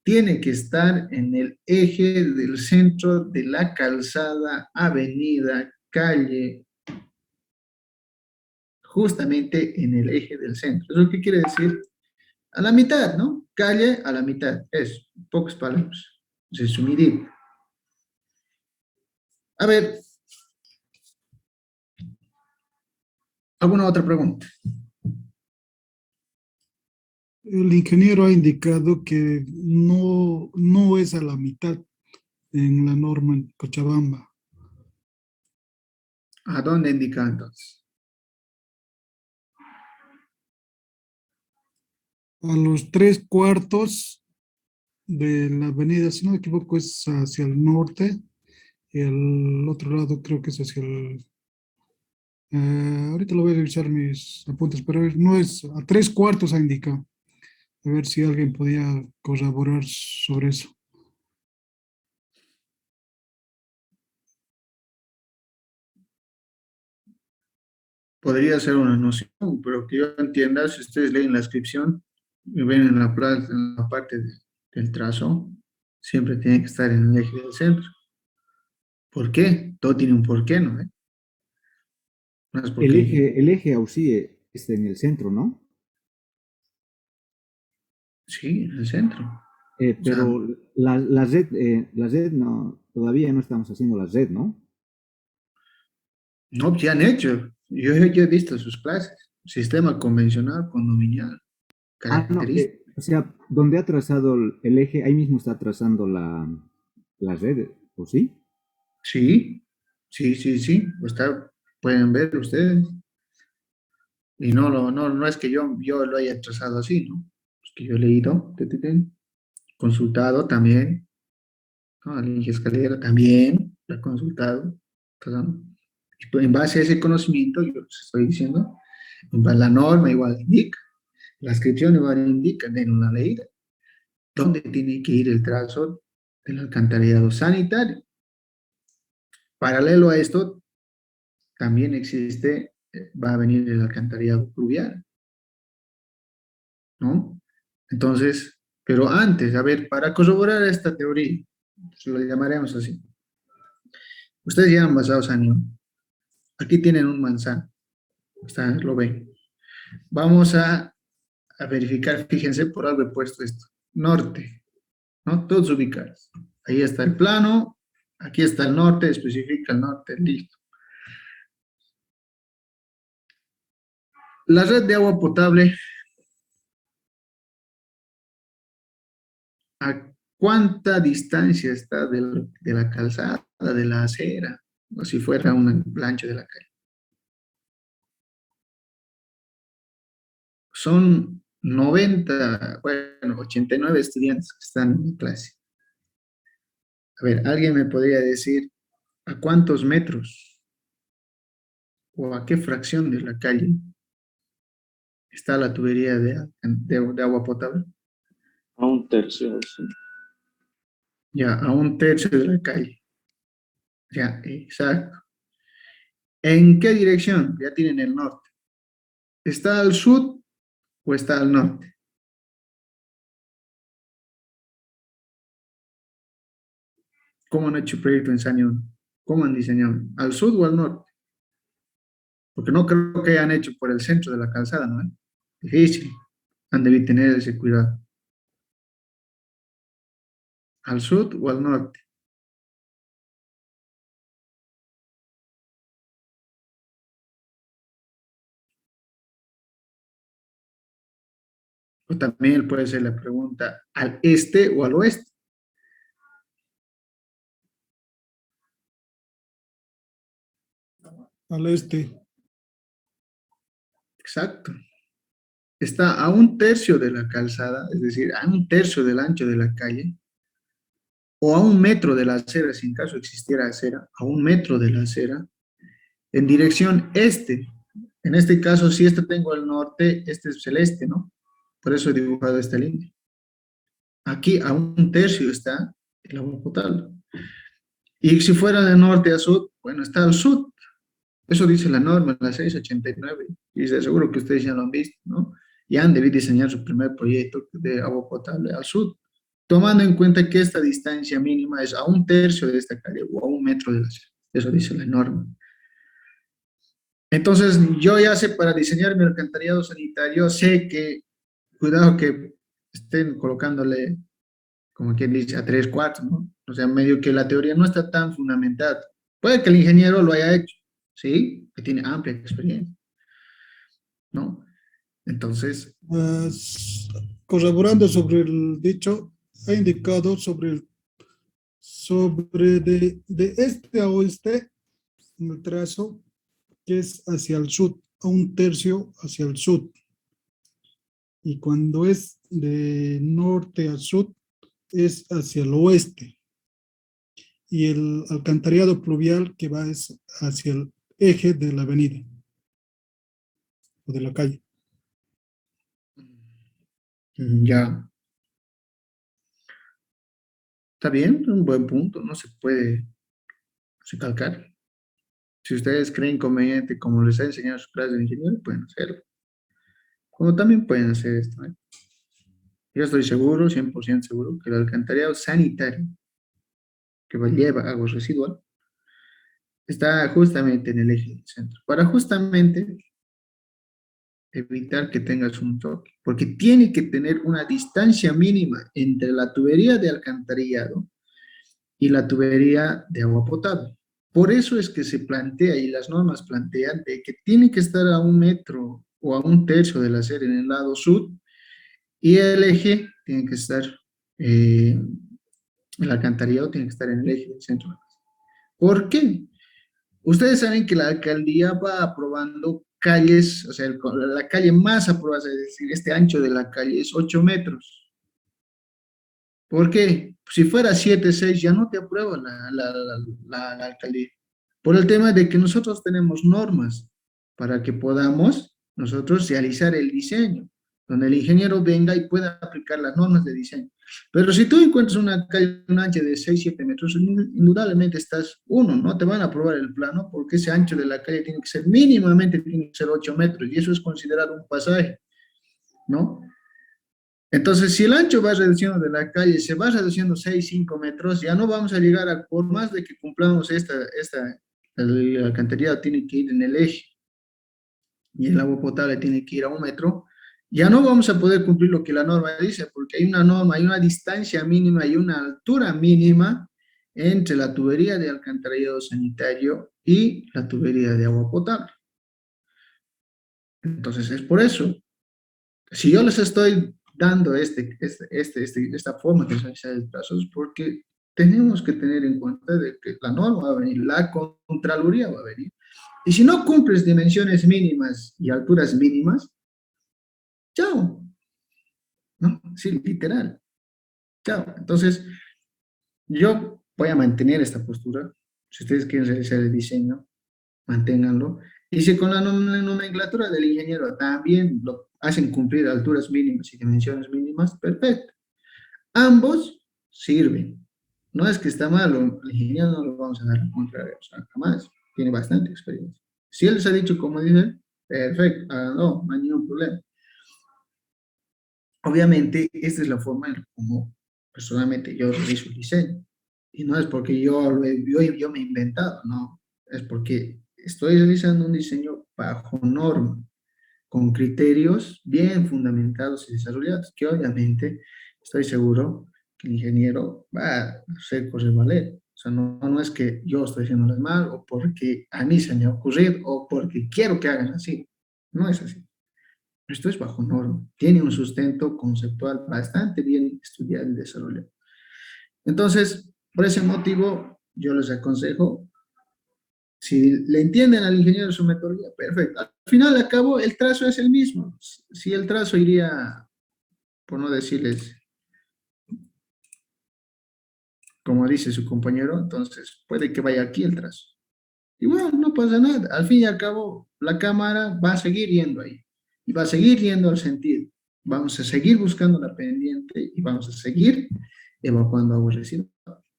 tiene que estar en el eje del centro de la calzada, avenida, calle, justamente en el eje del centro. ¿Eso qué quiere decir? A la mitad, ¿no? Calle a la mitad, eso, pocas palabras, resumidir. A ver, ¿alguna otra pregunta? el ingeniero ha indicado que no es a la mitad en la norma en Cochabamba. ¿A dónde indica entonces? A los 3/4 de la avenida, si no me equivoco, es hacia el norte, y el otro lado creo que es hacia el... ahorita lo voy a revisar mis apuntes, pero no es, a 3/4 ha indicado. A ver si alguien podía corroborar sobre eso. Podría ser una noción, pero que yo entienda, si ustedes leen la inscripción y ven en en la parte del trazo, siempre tiene que estar en el eje del centro. ¿Por qué? Todo tiene un porqué, ¿no? No es porque, El eje AUSIE está en el centro, ¿no? sí, en el centro. O sea, Pero la red no, todavía no estamos haciendo la red, ¿no? no, ya han hecho. Yo he visto sus clases. Sistema convencional, condominial, Ah, no, características. o sea, donde ha trazado el eje, ahí mismo está trazando la red, ¿o sí? Sí, sí, sí, sí. Está, pueden ver ustedes. Y no es que yo lo haya trazado así, ¿no? Es que yo he leído, consultado también, ¿no? La Inge Escalera también, la he consultado. Entonces, y pues, en base a ese conocimiento, yo les estoy diciendo, la norma igual indica, la inscripción igual indica en una ley dónde tiene que ir el trazo del alcantarillado sanitario. Paralelo a esto, también existe, va a venir el alcantarillado pluvial, ¿no? Entonces, pero antes, a ver, para corroborar esta teoría, pues lo llamaremos así. Ustedes ya han basado Sanión. Aquí tienen un manzano, lo ven. Vamos a verificar, fíjense, por algo he puesto esto. Norte, ¿no? Todos ubicados. Ahí está el plano, aquí está el norte, especifica el norte, listo. La red de agua potable, ¿a cuánta distancia está de la calzada, de la acera? O si fuera una plancha de la calle. Son 90, bueno, 89 estudiantes que están en clase. A ver, ¿alguien me podría decir a cuántos metros o a qué fracción de la calle está la tubería de agua potable? A un tercio, sí. Ya, a un tercio de la calle. Ya, exacto. ¿En qué dirección? Ya tienen el norte. ¿Está al sur o está al norte? ¿Cómo han hecho el proyecto en Sañón? ¿Cómo han diseñado? ¿Al sur o al norte? Porque no creo que hayan hecho por el centro de la calzada, ¿no? Difícil. Han debido tener ese cuidado. ¿Al sur o al norte? O también puede ser la pregunta, ¿al este o al oeste? Al este. Exacto. Está a un tercio de la calzada, es decir, a un tercio del ancho de la calle, o a un metro de la acera, si en caso existiera acera, a un metro de la acera, en dirección este. En este caso, si este tengo el norte, este es el este, ¿no? Por eso he dibujado esta línea. Aquí a un tercio está el agua potable. Y si fuera de norte a sur, bueno, está al sur. Eso dice la norma, la 689. Y de seguro que ustedes ya lo han visto, ¿no? Ya han debido diseñar su primer proyecto de agua potable al sur, tomando en cuenta que esta distancia mínima es a un tercio de esta calle o a un metro de la ciudad. Eso dice la norma. Entonces, yo ya sé, para diseñar mi alcantarillado sanitario, sé que, cuidado que estén colocándole, como quien dice, a 3/4, ¿no? O sea, medio que la teoría no está tan fundamentada. Puede que el ingeniero lo haya hecho, ¿sí? Que tiene amplia experiencia, ¿no? Entonces, Ah, s- corroborando sobre el dicho, ha indicado sobre de este a oeste, en el trazo, que es hacia el sur, a un tercio hacia el sur. Y cuando es de norte a sur, es hacia el oeste. Y el alcantarillado pluvial que va es hacia el eje de la avenida o de la calle. Ya, está bien, un buen punto, no se puede recalcar. Si ustedes creen conveniente, como les ha enseñado su clase de ingeniero, pueden hacerlo. Como también pueden hacer esto, ¿eh? Yo estoy seguro, 100% seguro, que el alcantarillado sanitario que lleva agua residual está justamente en el eje del centro, para justamente evitar que tengas un choque, porque tiene que tener una distancia mínima entre la tubería de alcantarillado y la tubería de agua potable. Por eso es que se plantea y las normas plantean de que tiene que estar a 1 metro o a 1/3 de la serie en el lado sur y el eje tiene que estar, el alcantarillado tiene que estar en el eje del centro. ¿Por qué? Ustedes saben que la alcaldía va aprobando calles, o sea, la calle más aprobada, es decir, este ancho de la calle es 8 metros. ¿Por qué? Si fuera 7, 6, ya no te aprueba la alcaldía. Por el tema de que nosotros tenemos normas para que podamos nosotros realizar el diseño, donde el ingeniero venga y pueda aplicar las normas de diseño. Pero si tú encuentras una calle, un ancho de 6, 7 metros, indudablemente estás, uno, no te van a aprobar el plano porque ese ancho de la calle tiene que ser mínimamente, tiene que ser 8 metros y eso es considerado un pasaje, ¿no? Entonces, si el ancho va reduciendo de la calle, se va reduciendo 6, 5 metros, ya no vamos a llegar a, por más de que cumplamos el alcantarillado tiene que ir en el eje y el agua potable tiene que ir a 1 metro, ya no vamos a poder cumplir lo que la norma dice, porque hay una norma, hay una distancia mínima y una altura mínima entre la tubería de alcantarillado sanitario y la tubería de agua potable. Entonces, es por eso. Si yo les estoy dando esta forma de realizar el plazo, es porque tenemos que tener en cuenta de que la norma va a venir, la Contraloría va a venir. Y si no cumples dimensiones mínimas y alturas mínimas, chao, ¿no? Sí, literal, chao. Entonces, yo voy a mantener esta postura. Si ustedes quieren realizar el diseño, manténganlo. Y si con la nomenclatura del ingeniero también lo hacen cumplir alturas mínimas y dimensiones mínimas, perfecto. Ambos sirven. No es que está malo, el ingeniero no lo vamos a dar al contrario, o sea, jamás. Tiene bastante experiencia. Si él les ha dicho como dice, perfecto, no hay ningún problema. Obviamente, esta es la forma en como personalmente yo realizo el diseño. Y no es porque yo me he inventado, no. Es porque estoy realizando un diseño bajo norma, con criterios bien fundamentados y desarrollados, que obviamente estoy seguro que el ingeniero va a hacer correr valer. O sea, no es que yo estoy haciéndoles mal o porque a mí se me ha ocurrido o porque quiero que hagan así. No es así. Esto es bajo norma. Tiene un sustento conceptual bastante bien estudiado y desarrollado. Entonces, por ese motivo, yo les aconsejo, si le entienden al ingeniero su metodología, perfecto. Al final, al cabo, el trazo es el mismo. Si el trazo iría, por no decirles, como dice su compañero, entonces puede que vaya aquí el trazo. Y bueno, no pasa nada. Al fin y al cabo, la cámara va a seguir yendo ahí. Y va a seguir yendo al sentido. Vamos a seguir buscando la pendiente y vamos a seguir evacuando agua residual.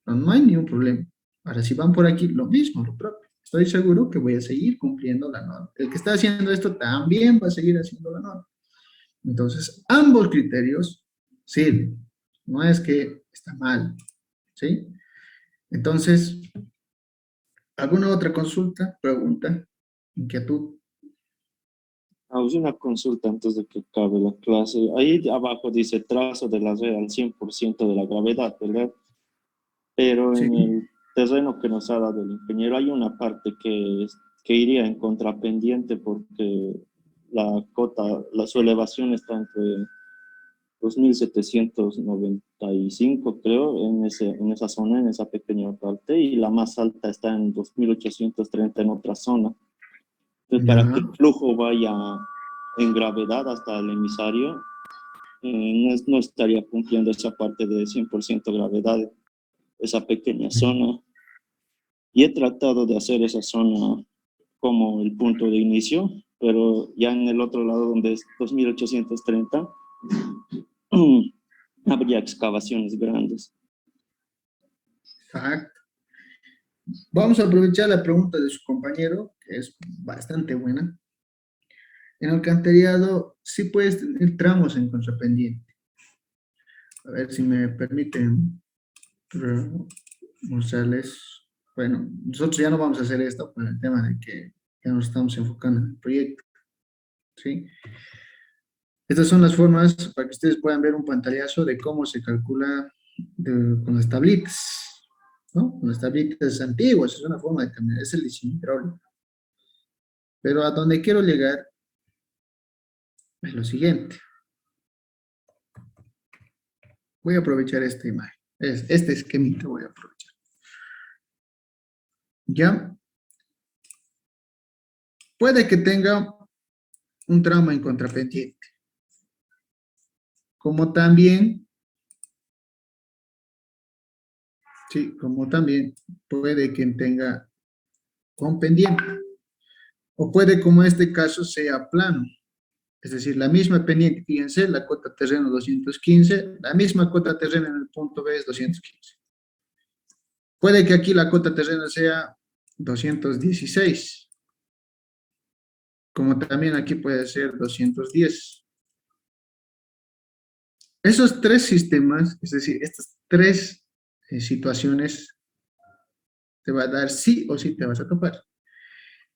No hay ningún problema. Ahora, si van por aquí, lo mismo, lo propio. Estoy seguro que voy a seguir cumpliendo la norma. El que está haciendo esto también va a seguir haciendo la norma. Entonces, ambos criterios sirven. No es que está mal, ¿sí? Entonces, ¿alguna otra consulta, pregunta, inquietud? Hago una consulta antes de que acabe la clase. Ahí abajo dice trazo de la red al 100% de la gravedad, ¿verdad? Pero Sí. en el terreno que nos ha dado el ingeniero hay una parte que iría en contrapendiente porque su elevación está entre 2.795, creo, en esa zona, en esa pequeña parte, y la más alta está en 2.830 en otra zona. Entonces, para que el flujo vaya en gravedad hasta el emisario, no estaría cumpliendo esa parte de 100% gravedad, esa pequeña zona. Y he tratado de hacer esa zona como el punto de inicio, pero ya en el otro lado, donde es 2.830, habría excavaciones grandes. Exacto. Vamos a aprovechar la pregunta de su compañero, que es bastante buena. En alcantarillado sí puedes tener tramos en contrapendiente. A ver si me permiten mostrarles. Bueno, nosotros ya no vamos a hacer esto por el tema de que ya nos estamos enfocando en el proyecto. ¿Sí? Estas son las formas para que ustedes puedan ver un pantallazo de cómo se calcula con las tablitas, ¿no? Con las tablitas antiguas, es una forma de cambiar, es el diseño hidráulico. Pero a donde quiero llegar es lo siguiente. Voy a aprovechar esta imagen, este esquemita voy a aprovechar. ¿Ya? Puede que tenga un tramo en contrapendiente, como también, sí, como también puede que tenga con pendiente, o puede, como este caso, sea plano. Es decir, la misma pendiente, fíjense, la cota terreno 215, la misma cota terreno en el punto B es 215. Puede que aquí la cota terreno sea 216, como también aquí puede ser 210. Esos tres sistemas, es decir, estas tres situaciones, te va a dar sí o sí te vas a topar.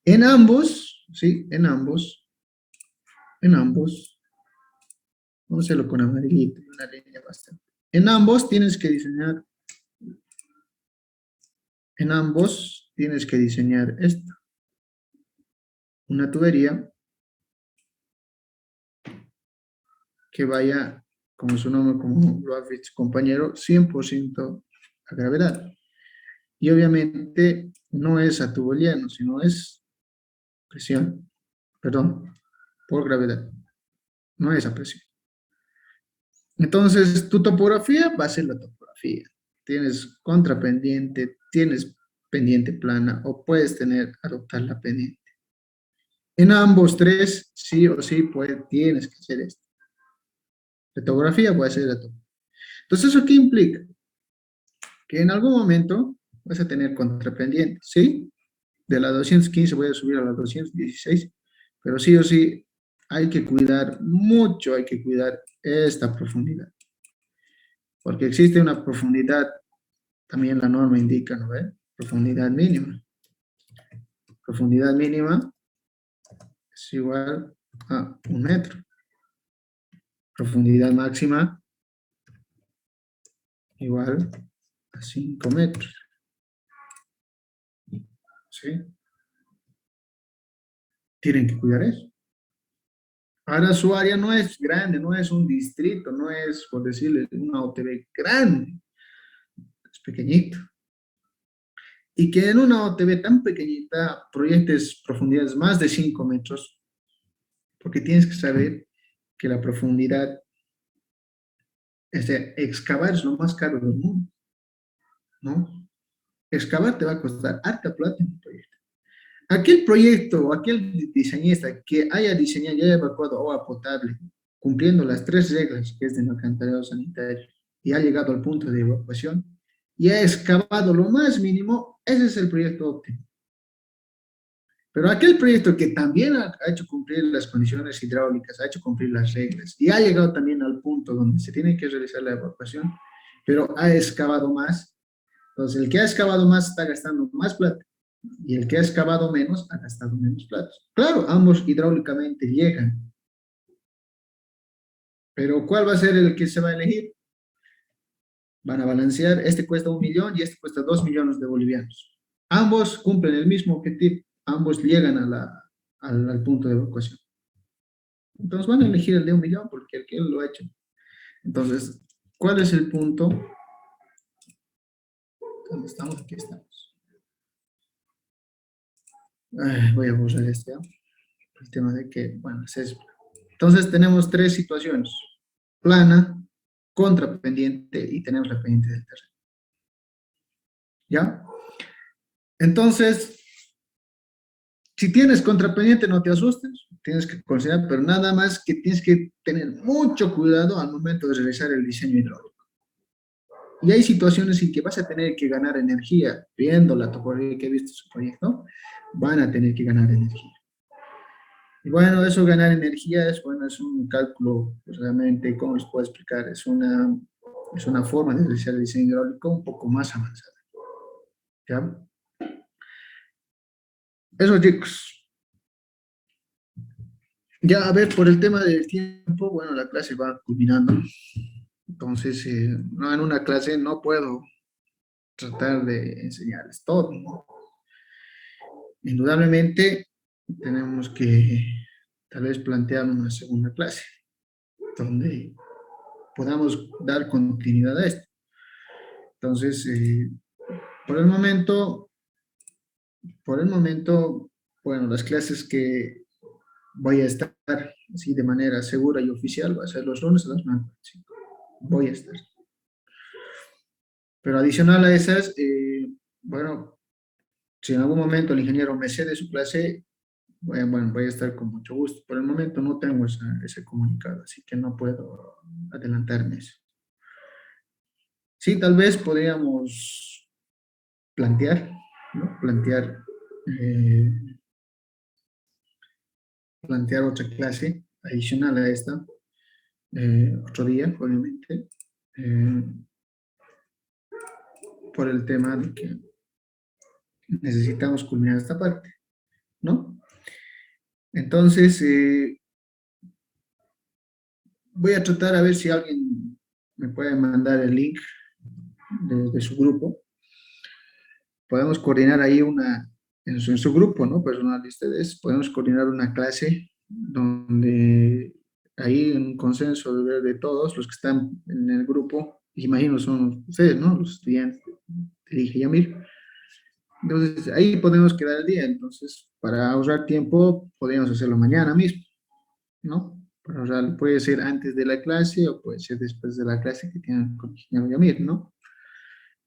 En ambos, sí, en ambos, vamos a hacerlo con amarillito, una línea bastante. En ambos tienes que diseñar esto. Una tubería que vaya, como su nombre, como lo ha dicho compañero, 100% a gravedad. Y obviamente no es a tubo llano, sino es presión, perdón, por gravedad. No es a presión. Entonces, tu topografía va a ser la topografía. Tienes contrapendiente, tienes pendiente plana o puedes adoptar la pendiente. En ambos tres, sí o sí, tienes que hacer esto. La topografía puede ser la topografía. Entonces, ¿eso qué implica? Que en algún momento vas a tener contrapendiente, ¿sí? De la 215 voy a subir a la 216, pero sí o sí hay que cuidar mucho, hay que cuidar esta profundidad. Porque existe una profundidad, también la norma indica, ¿no ve? Profundidad mínima. Profundidad mínima es igual a 1 metro. Profundidad máxima igual a 5 metros. ¿Sí? Tienen que cuidar eso. Ahora su área no es grande, no es un distrito, no es, por decirle, una OTB grande. Es pequeñito. Y que en una OTB tan pequeñita proyectes profundidades más de 5 metros, porque tienes que saber que la profundidad, excavar es lo más caro del mundo, ¿no? Excavar te va a costar harta plata en un proyecto. Aquel proyecto o aquel diseñista que haya diseñado y haya evacuado agua potable, cumpliendo las 3 reglas que es de alcantarillado sanitario, y ha llegado al punto de evacuación, y ha excavado lo más mínimo, ese es el proyecto óptimo. Pero aquel proyecto que también ha hecho cumplir las condiciones hidráulicas, ha hecho cumplir las reglas, y ha llegado también al punto donde se tiene que realizar la evacuación, pero ha excavado más, entonces el que ha excavado más está gastando más plata, y el que ha excavado menos ha gastado menos plata. Claro, ambos hidráulicamente llegan, pero ¿cuál va a ser el que se va a elegir? Van a balancear, este cuesta 1 millón y este cuesta 2 millones de bolivianos. Ambos cumplen el mismo objetivo, ambos llegan al punto de evacuación. Entonces van a elegir el de 1 millón porque el que lo ha hecho. Entonces, ¿cuál es el punto? ¿Dónde estamos? Aquí estamos. Voy a borrar este, ¿no? El tema de que, bueno, es eso. Entonces tenemos tres situaciones: plana, contrapendiente y tenemos la pendiente del terreno. ¿Ya? Entonces, si tienes contrapendiente, no te asustes, tienes que considerar, pero nada más que tienes que tener mucho cuidado al momento de realizar el diseño hidráulico. Y hay situaciones en que vas a tener que ganar energía, viendo la topografía que he visto en su proyecto, van a tener que ganar energía. Y bueno, eso ganar energía es, bueno, es un cálculo, pues, realmente, ¿cómo les puedo explicar? Es una forma de realizar el diseño hidráulico un poco más avanzada. ¿Ya? Eso, chicos. Ya, a ver, por el tema del tiempo, bueno, la clase va culminando. Entonces, no, en una clase no puedo tratar de enseñarles todo, ¿no? Indudablemente, tenemos que tal vez plantear una segunda clase, donde podamos dar continuidad a esto. Entonces, por el momento, por el momento, bueno, las clases que voy a estar así de manera segura y oficial va a ser los lunes a las 9:45. Voy a estar. Pero adicional a esas, bueno, si en algún momento el ingeniero me cede su clase, bueno, voy a estar con mucho gusto. Por el momento no tengo ese comunicado, así que no puedo adelantarme eso. Sí, tal vez podríamos plantear, ¿no? Eh, plantear otra clase adicional a esta, otro día, obviamente, eh, por el tema de que necesitamos culminar esta parte, ¿no? Entonces, voy a tratar a ver si alguien me puede mandar el link de su grupo. Podemos coordinar ahí en su grupo, ¿no? Personal de ustedes, podemos coordinar una clase donde ahí en un consenso de todos los que están en el grupo, imagino son ustedes, ¿no? Los estudiantes, te dije, Yamir. Entonces, ahí podemos quedar el día. Entonces, para ahorrar tiempo, podríamos hacerlo mañana mismo, ¿no? Para ahorrar, puede ser antes de la clase o puede ser después de la clase que tienen con el ingeniero Yamir, ¿no?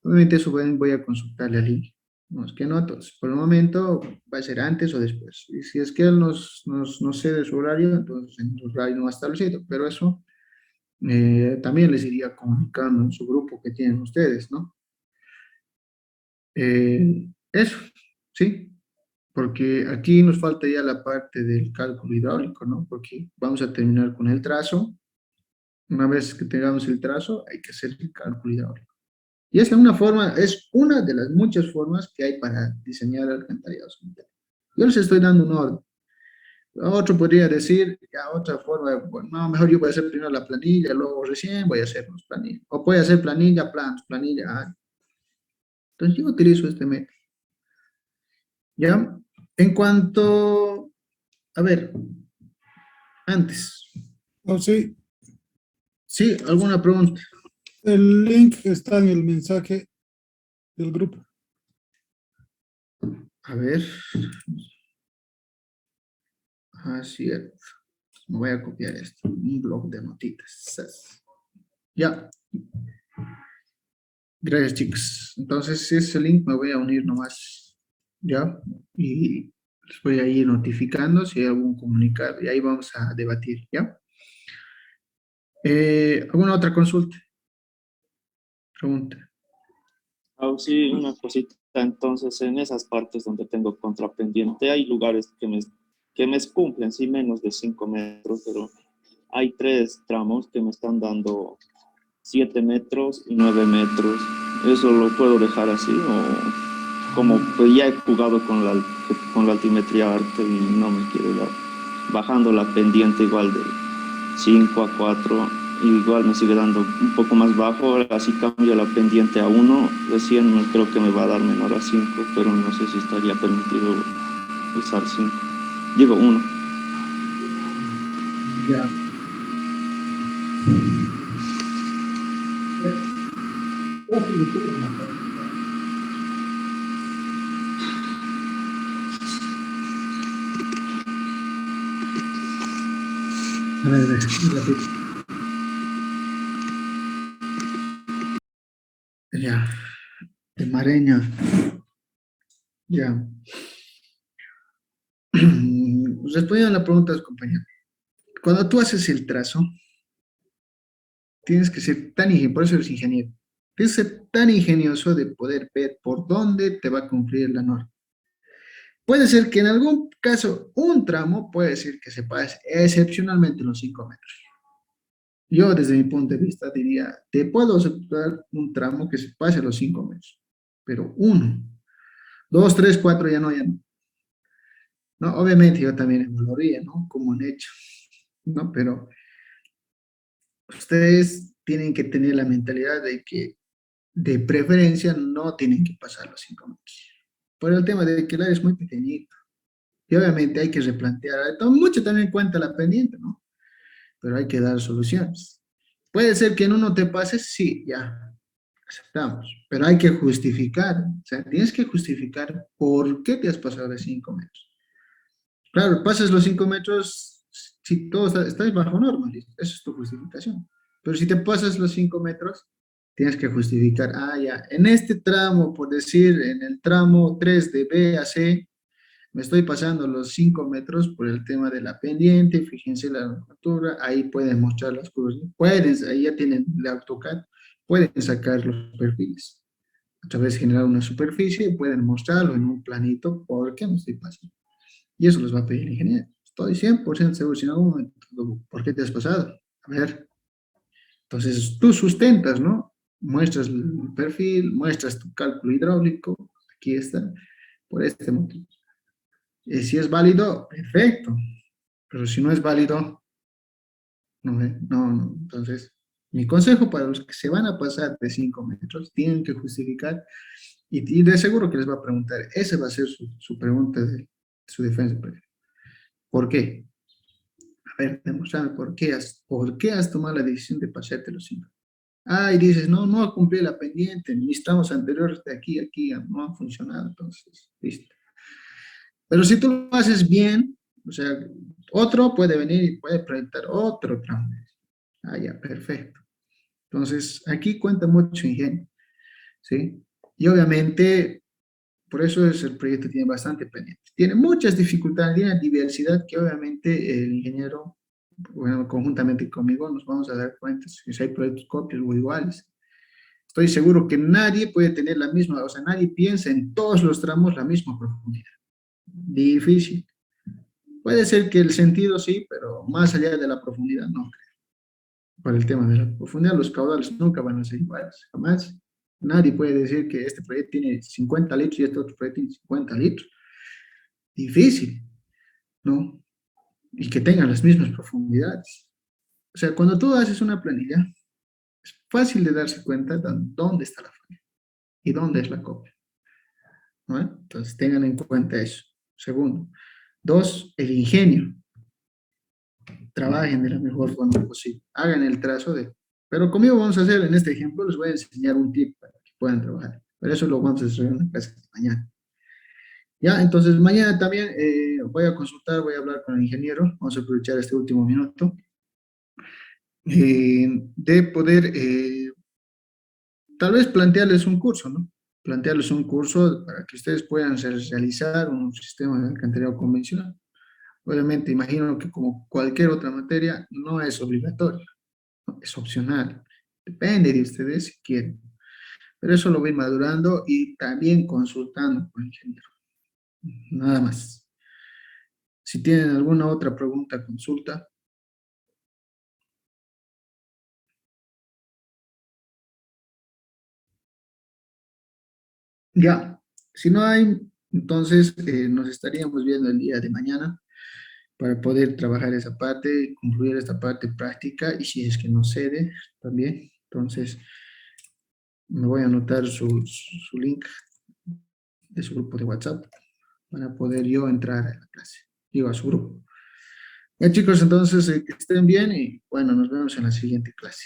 Obviamente eso voy a consultarle al INE. No, es que no, entonces, por el momento va a ser antes o después. Y si es que él nos cede su horario, entonces en el horario no va establecido, pero eso también les iría comunicando en su grupo que tienen ustedes, ¿no? Eso, ¿sí? Porque aquí nos falta ya la parte del cálculo hidráulico, ¿no? Porque vamos a terminar con el trazo. Una vez que tengamos el trazo, hay que hacer el cálculo hidráulico. Y es una forma, es una de las muchas formas que hay para diseñar alcantarillados sanitarios. Yo les estoy dando un orden. Otro podría decir, ya otra forma, bueno, no, mejor yo voy a hacer primero la planilla, luego recién voy a hacer los planillas. O puede hacer planilla, planos, planilla. Entonces yo utilizo este método. ¿Ya? En cuanto, a ver, antes, Oh, sí, ¿sí? ¿Alguna pregunta? el link está en el mensaje del grupo. A ver. Cierto. Me voy a copiar esto, un blog de notitas. Ya. Gracias, chicos. Entonces, ese link me voy a unir nomás, ¿ya? Y les voy a ir notificando si hay algún comunicado y ahí vamos a debatir, ¿ya? ¿Alguna otra consulta? Pregunta. Ah, sí, una cosita. Entonces, en esas partes donde tengo contrapendiente, hay lugares que me cumplen, sí, menos de 5 metros, pero hay 3 tramos que me están dando 7 metros y 9 metros. ¿Eso lo puedo dejar así? O como pues, ya he jugado con la altimetría arte y no me quiero dar. Bajando la pendiente igual de 5 a 4, igual me sigue dando un poco más bajo, así cambio la pendiente a 1, recién creo que me va a dar menor a 5, pero no sé si estaría permitido usar 5. Digo 1. Ya. A ver, repito. Ya, de Mareña, ya. Respondiendo a la pregunta, compañero. Cuando tú haces el trazo, tienes que ser tan ingenioso, por eso eres ingeniero. Tienes que ser tan ingenioso de poder ver por dónde te va a cumplir la norma. Puede ser que en algún caso un tramo puede ser que se pase excepcionalmente los 5 metros. Yo desde mi punto de vista diría, te puedo aceptar un tramo que se pase los 5 metros, pero uno, dos, tres, cuatro ya no, ya no. ¿No? Obviamente yo también evaluaría, ¿no? Como un hecho, ¿no? Pero ustedes tienen que tener la mentalidad de que de preferencia no tienen que pasar los 5 metros. Por el tema de que el área es muy pequeñito. Y obviamente hay que replantear, toma mucho también en cuenta la pendiente, ¿no? Pero hay que dar soluciones. Puede ser que en uno te pases, sí, ya, aceptamos, pero hay que justificar, o sea, tienes que justificar por qué te has pasado de 5 metros. Claro, pasas los 5 metros, si todo estás bajo norma, listo, esa es tu justificación. Pero si te pasas los 5 metros, tienes que justificar, ah, ya, en este tramo, por decir, en el tramo 3 de B a C, me estoy pasando los 5 metros por el tema de la pendiente, fíjense la altura, ahí pueden mostrar las curvas, pueden, ahí ya tienen el AutoCAD, pueden sacar los perfiles. A través de generar una superficie, pueden mostrarlo en un planito, ¿por qué me estoy pasando? Y eso les va a pedir el ingeniero. Estoy 100% seguro, si en algún momento, ¿por qué te has pasado? A ver, entonces tú sustentas, ¿no? Muestras el perfil, muestras tu cálculo hidráulico, aquí está, por este motivo. Si es válido, perfecto, pero si no es válido, no. Entonces, mi consejo para los que se van a pasar de 5 metros, tienen que justificar y de seguro que les va a preguntar, esa va a ser su pregunta de su defensa. ¿Por qué? A ver, demostrame por qué has tomado la decisión de pasarte los 5. Ah, y dices, no cumplí la pendiente, mis tramos anteriores de aquí, no han funcionado, entonces, listo. Pero si tú lo haces bien, o sea, otro puede venir y puede proyectar otro tramo. Ah, ya, perfecto. Entonces, aquí cuenta mucho ingenio, ¿sí? Y obviamente, por eso es el proyecto tiene bastante pendiente. Tiene muchas dificultades, tiene diversidad que obviamente el ingeniero, bueno, conjuntamente conmigo nos vamos a dar cuenta si hay proyectos copios o iguales. Estoy seguro que nadie puede tener la misma, o sea, nadie piensa en todos los tramos la misma profundidad. Difícil. Puede ser que el sentido sí, pero más allá de la profundidad no. Por el tema de la profundidad, los caudales nunca van a ser iguales, jamás. Nadie puede decir que este proyecto tiene 50 litros y este otro proyecto tiene 50 litros. Difícil, ¿no? Y que tengan las mismas profundidades. O sea, cuando tú haces una planilla, es fácil de darse cuenta de dónde está la falla y dónde es la copia, ¿no? Entonces, tengan en cuenta eso. Segundo. Dos, el ingenio. Trabajen de la mejor forma posible. Hagan el trazo de... Pero conmigo vamos a hacer, en este ejemplo, les voy a enseñar un tip para que puedan trabajar. Pero eso lo vamos a hacer en la clase de mañana. Ya, entonces mañana también voy a consultar, voy a hablar con el ingeniero. Vamos a aprovechar este último minuto. De poder, tal vez plantearles un curso, ¿no? Plantearles un curso para que ustedes puedan realizar un sistema de alcantarillado convencional. Obviamente, imagino que como cualquier otra materia, no es obligatorio, ¿no? Es opcional. Depende de ustedes si quieren. Pero eso lo voy madurando y también consultando con el ingeniero. Nada más. Si tienen alguna otra pregunta, consulta. Ya. Si no hay, entonces nos estaríamos viendo el día de mañana para poder trabajar esa parte, concluir esta parte práctica y si es que no cede también. Entonces, me voy a anotar su link de su grupo de WhatsApp para poder yo entrar a la clase, digo, a su grupo. Ya chicos, entonces que estén bien y bueno, nos vemos en la siguiente clase.